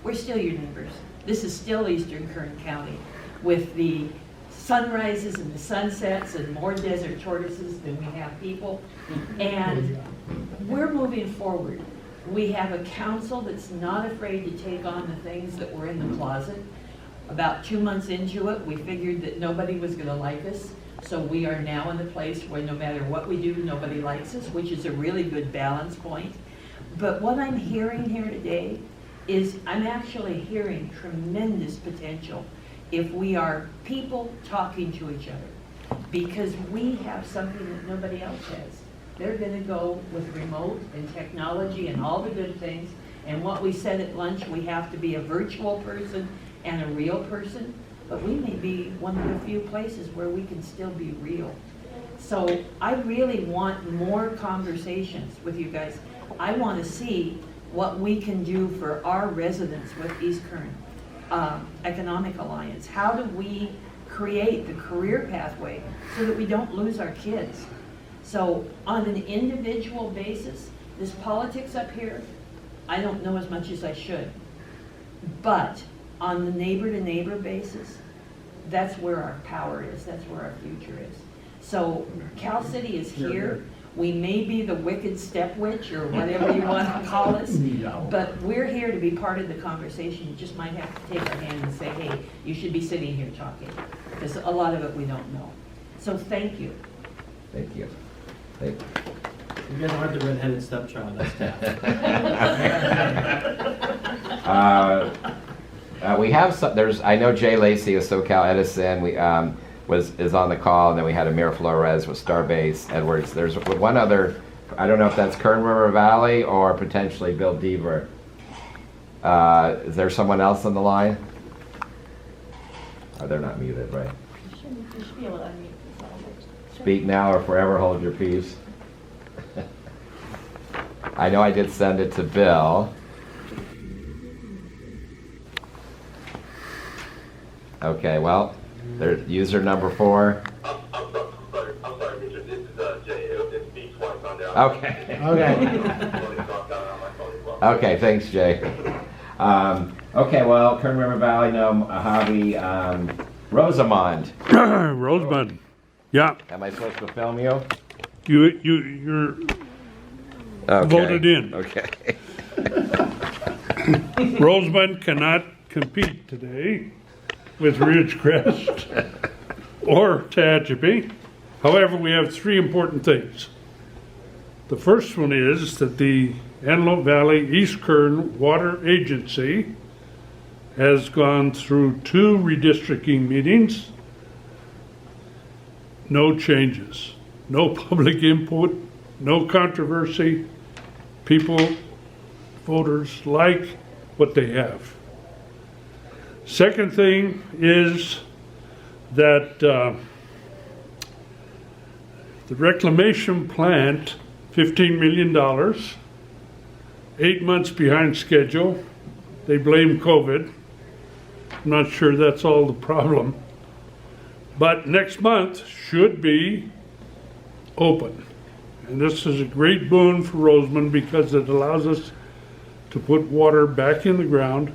we're still your neighbors. This is still Eastern Kern County with the sunrises and the sunsets and more desert tortoises than we have people. And we're moving forward. We have a council that's not afraid to take on the things that were in the closet. About 2 months into it, we figured that nobody was going to like us. So we are now in the place where no matter what we do, nobody likes us, which is a really good balance point. But what I'm hearing here today is I'm actually hearing tremendous potential if we are people talking to each other, because we have something that nobody else has. They're going to go with remote and technology and all the good things. And what we said at lunch, we have to be a virtual person and a real person. but we may be one of the few places where we can still be real. So I really want more conversations with you guys. I want to see what we can do for our residents with East Kern Economic Alliance. How do we create the career pathway so that we don't lose our kids? So on an individual basis, this politics up here, I don't know as much as I should. But on the neighbor-to-neighbor basis, that's where our power is, that's where our future is. So Cal City is here. We may be the wicked step witch or whatever you want to call us, but we're here to be part of the conversation. You just might have to take our hand and say, hey, you should be sitting here talking, because a lot of it we don't know. So thank you. Thank you. Thank you. You guys aren't the redheaded stepchild, that's Taft. We have some, I know Jay Lacey of SoCal Edison, is on the call, and then we had Amir Flores with Starbase Edwards. There's one other, I don't know if that's Kern River Valley or potentially Bill Deaver. Is there someone else on the line? Oh, they're not muted, right? You should be able to unmute yourself. Speak now or forever hold your peace. I know I did send it to Bill. Okay, well, there's user number 4. I'm sorry, Richard. This is Jay. It's me twice on there. Okay. Okay, thanks, Jay. Okay, well, Kern River Valley, no, Mojave, Rosamond. Rosamond, yeah. Am I supposed to film you? You're voted in. Okay. Rosamond cannot compete today with Ridgecrest or Tehachapi. However, we have 3 important things. The first one is that the Antelope Valley East Kern Water Agency has gone through 2 redistricting meetings. No changes, no public input, no controversy. People, voters like what they have. Second thing is that the reclamation plant, $15 million, 8 months behind schedule. They blame COVID. I'm not sure that's all the problem. But next month should be open. And this is a great boon for Rosamond because it allows us to put water back in the ground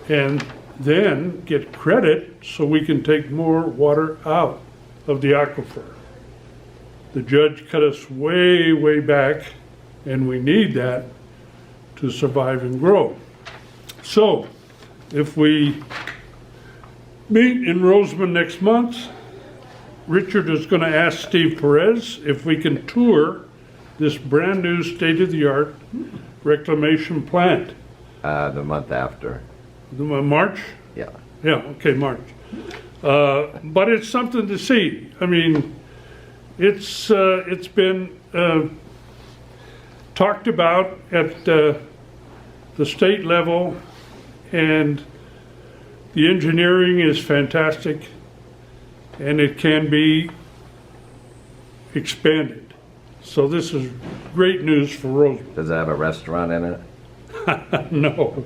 and then get credit so we can take more water out of the aquifer. The judge cut us way, way back, and we need that to survive and grow. So, if we meet in Rosamond next month, Richard is going to ask Steve Perez if we can tour this brand new state-of-the-art reclamation plant. The month after. March? Yeah. Yeah, okay, March. But it's something to see. I mean, it's been talked about at the state level, and the engineering is fantastic, and it can be expanded. So this is great news for Rosamond. Does it have a restaurant in it? No,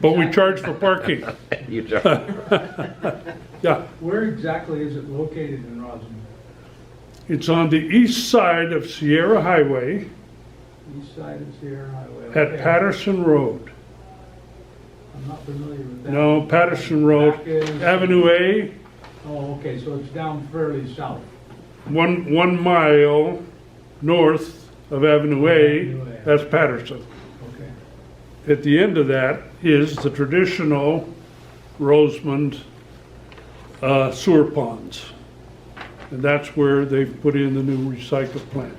but we charge for parking. You charge. Yeah. Where exactly is it located in Rosamond? It's on the east side of Sierra Highway East side of Sierra Highway. at Okay. Patterson Road. I'm not familiar with that. No, Patterson Road, Back is- Avenue A, Oh, okay, so it's down fairly south. 1 mile north of Avenue A, that's Patterson. Okay. At the end of that is the traditional Rosamond sewer ponds. And that's where they've put in the new recycle plant.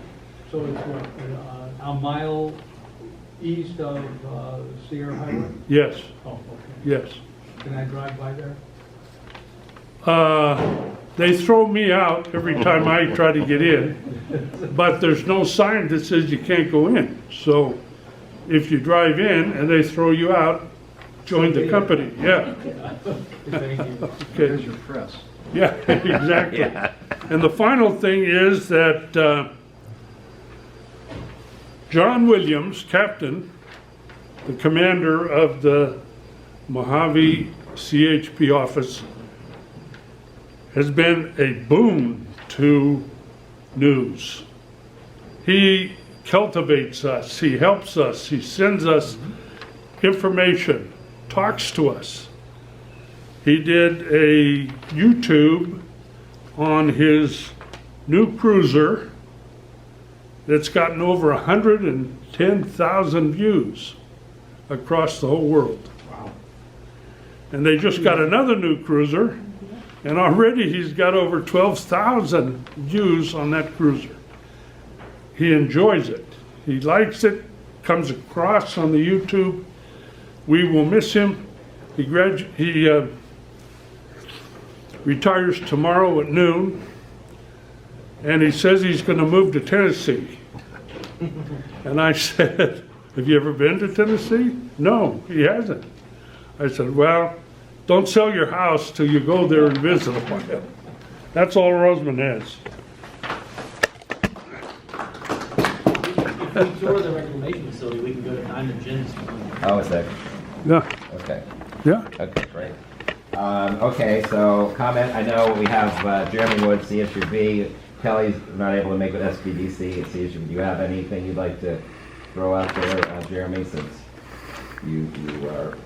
So it's what, a mile east of Sierra Highway? Yes, Oh, okay. yes. Can I drive by there? They throw me out every time I try to get in, but there's no sign that says you can't go in. So if you drive in and they throw you out, joined the company, yeah. There's your press. Yeah, exactly. Yeah. And the final thing is that John Williams, captain, the commander of the Mojave CHP office, has been a boon to news. He cultivates us, he helps us, he sends us information, talks to us. He did a YouTube on his new cruiser that's gotten over 110,000 views across the whole world. Wow. And they just got another new cruiser, and already he's got over 12,000 views on that cruiser. He enjoys it. He likes it, comes across on the YouTube. We will miss him. He retires tomorrow at noon, and he says he's going to move to Tennessee. And I said, have you ever been to Tennessee? No, he hasn't. I said, well, don't sell your house till you go there and visit a while. That's all Roseman has. If we tour the reclamation facility, we can go to Diamond Gins. Oh, is that? Yeah. Okay. Yeah. Okay, great. Okay, so comment, I know we have Jeremy Wood, CSUB. Kelly's not able to make it SBDC at CSUB. Do you have anything you'd like to throw out there, Jeremy, since you are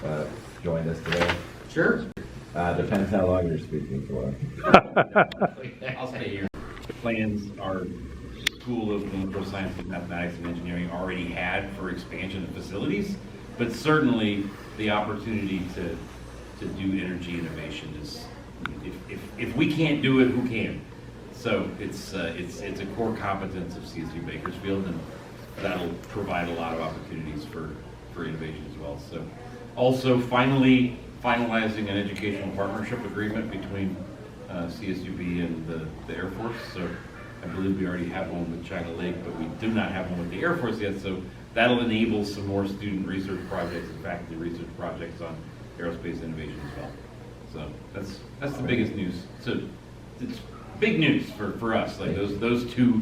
joined us today? Sure. Depends how long you're speaking for. I'll stay here. Plans our School of Natural Science, Mathematics, and Engineering already had for expansion of facilities, but certainly the opportunity to do energy innovation is, if we can't do it, who can? So it's a core competence of CSU Bakersfield, and that'll provide a lot of opportunities for innovation as well. So also finalizing an educational partnership agreement between CSUB and the Air Force. So I believe we already have one with China Lake, but we do not have one with the Air Force yet. So that'll enable some more student research projects and faculty research projects on aerospace innovation as well. So that's the biggest news. So it's big news for us. Like those two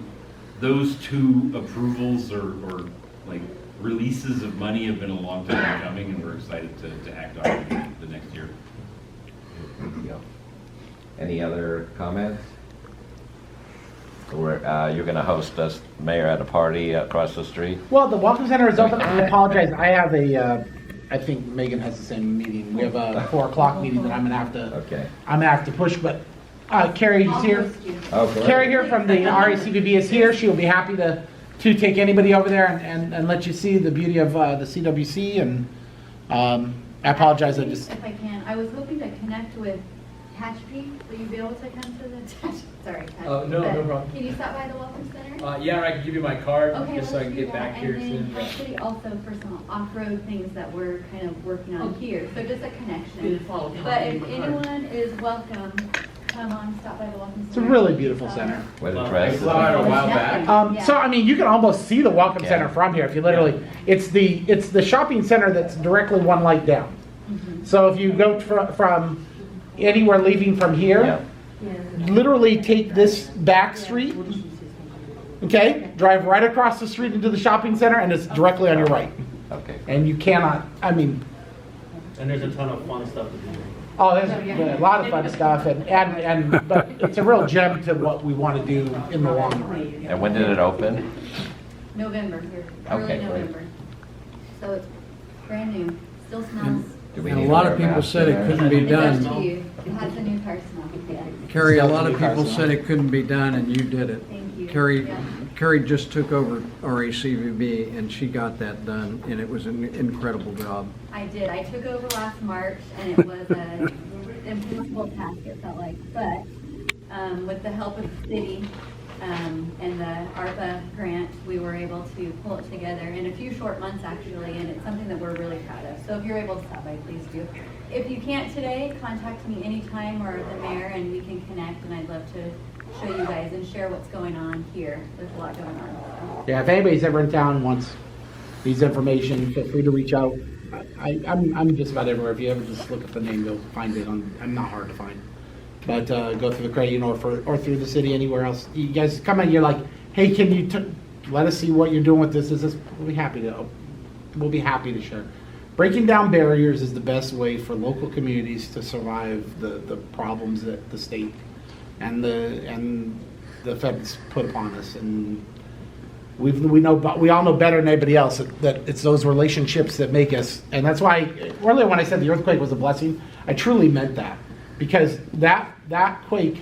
approvals or like releases of money have been a long time coming, and we're excited to act on it the next year. Any other comments? Or you're going to host us, Mayor, at a party across the street? Well, the Welcome Center is open. I apologize. I have I think Megan has the same meeting. We have a 4 o'clock meeting that I'm gonna have to push, but Carrie's here. Oh, great. Carrie here from the RACVB is here. She'll be happy to take anybody over there and let you see the beauty of the CWC. And I apologize. If I can, I was hoping to connect with Tehachapi. Will you be able to come to the sorry, No problem. Can you stop by the Welcome Center? Yeah, I can give you my card Okay, just so I let's can do get back that. here And soon. then actually also for some off-road things that we're kind of working on here. So just a connection. But if anyone is welcome, come on, stop by the Welcome Center. It's a really beautiful center. What I address? saw it a while back. Yeah. So I mean, you can almost see the Welcome Center from here. If you literally, it's the shopping center that's directly one light down. So if you go from anywhere leaving from here, literally take this back street, okay, drive right across the street into the shopping center, and it's directly on your right. Okay. And you cannot, I mean, And there's a ton of fun stuff to do. oh, there's a lot of fun stuff, but it's a real gem to what we want to do in the long run. And when did it open? November here, Okay, early great. November. So it's brand new, still smells. Do we And a need to lot wear of people masks said in it there? couldn't be It's up done. to you. It has the new car smell. Yeah. Carrie, a lot of people said it couldn't be done, and you did it. Thank you. Carrie, Yeah. Carrie just took over RACVB, and she got that done, and it was an incredible job. I did. I took over last March, and it was an impossible task, it felt like. But with the help of the city and the ARPA grant, we were able to pull it together in a few short months, actually, and it's something that we're really proud of. So if you're able to stop by, please do. If you can't today, contact me anytime or the mayor, and we can connect, and I'd love to show you guys and share what's going on here. There's a lot going on. So. Yeah, if anybody's ever in town and wants these information, feel free to reach out. I'm just about everywhere. If you ever just look up the name, you'll find it on, I'm not hard to find. But go through the credit union or through the city, anywhere else. You guys come in, you're like, hey, can you let us see what you're doing with this? We'll be happy to share. Breaking down barriers is the best way for local communities to survive the problems that the state and the feds put upon us. And we all know better than anybody else that it's those relationships that make us. And that's why earlier when I said the earthquake was a blessing, I truly meant that, because that quake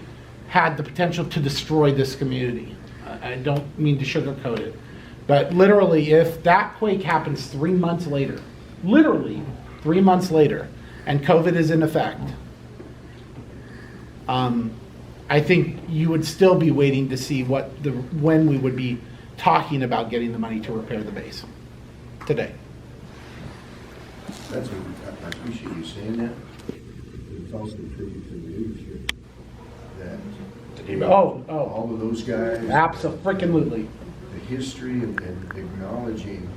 had the potential to destroy this community. I don't mean to sugarcoat it, but literally, if that quake happens 3 months later, literally 3 months later, and COVID is in effect, I think you would still be waiting to see when we would be talking about getting the money to repair the base today. I appreciate you saying that. It's also a tribute to the leadership that all of those guys. Absolutely. The history and acknowledging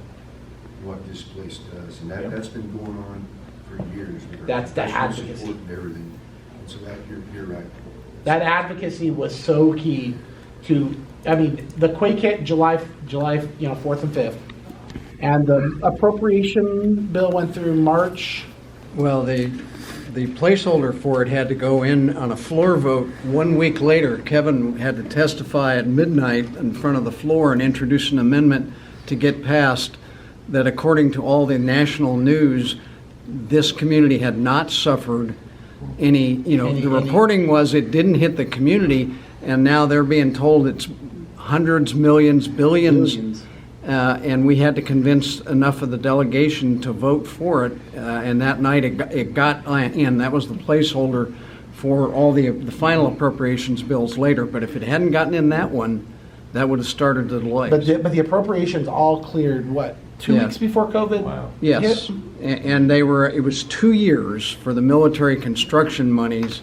what this place does, and that's been going on for years. That's the advocacy. And everything. And so that you're right. That advocacy was so key to, I mean, the quake hit July 4th and 5th, and the appropriation bill went through March. Well, the placeholder for it had to go in on a floor vote 1 week later. Kevin had to testify at midnight in front of the floor and introduce an amendment to get passed that, according to all the national news, this community had not suffered any, the reporting was it didn't hit the community, and now they're being told it's hundreds, millions, billions. And we had to convince enough of the delegation to vote for it, and that night it got in. That was the placeholder for all the final appropriations bills later. But if it hadn't gotten in that one, that would have started the delay. But the appropriations all cleared, what, 2 weeks before COVID? Wow. Yes, and it was 2 years for the military construction monies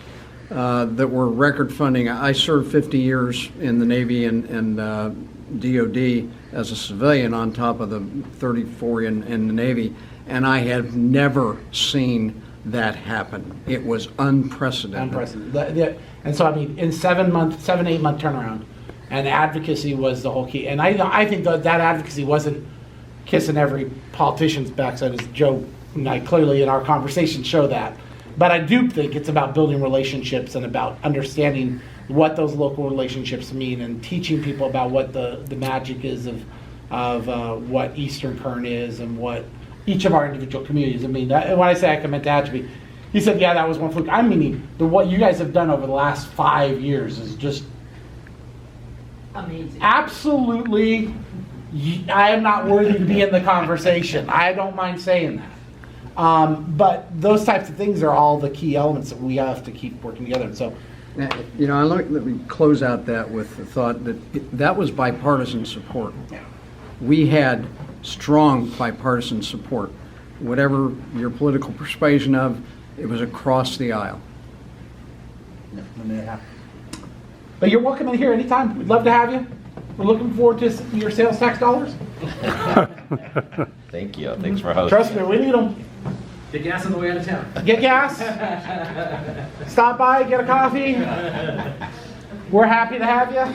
that were record funding. I served 50 years in the Navy and DOD as a civilian on top of the 34 in the Navy, and I have never seen that happen. It was unprecedented. And so, I mean, in 7, 8 month turnaround, and advocacy was the whole key. And I think that advocacy wasn't kissing every politician's backside, as Joe and I clearly in our conversation show that. But I do think it's about building relationships and about understanding what those local relationships mean and teaching people about what the magic is of what Eastern Kern is and what each of our individual communities. I mean, when I say I commit to atrophy, he said, yeah, that was one fluke. I mean, what you guys have done over the last 5 years is just amazing. Absolutely, I am not worthy to be in the conversation. I don't mind saying that. But those types of things are all the key elements that we have to keep working together. And so, let me close out that with the thought that that was bipartisan support. Yeah. We had strong bipartisan support. Whatever your political persuasion of, it was across the aisle. But you're welcome in here anytime. We'd love to have you. We're looking forward to your sales tax dollars. Thank you. Thanks for hosting. Trust me, we need them. Get gas on the way out of town. Get gas. Stop by, get a coffee. We're happy to have you.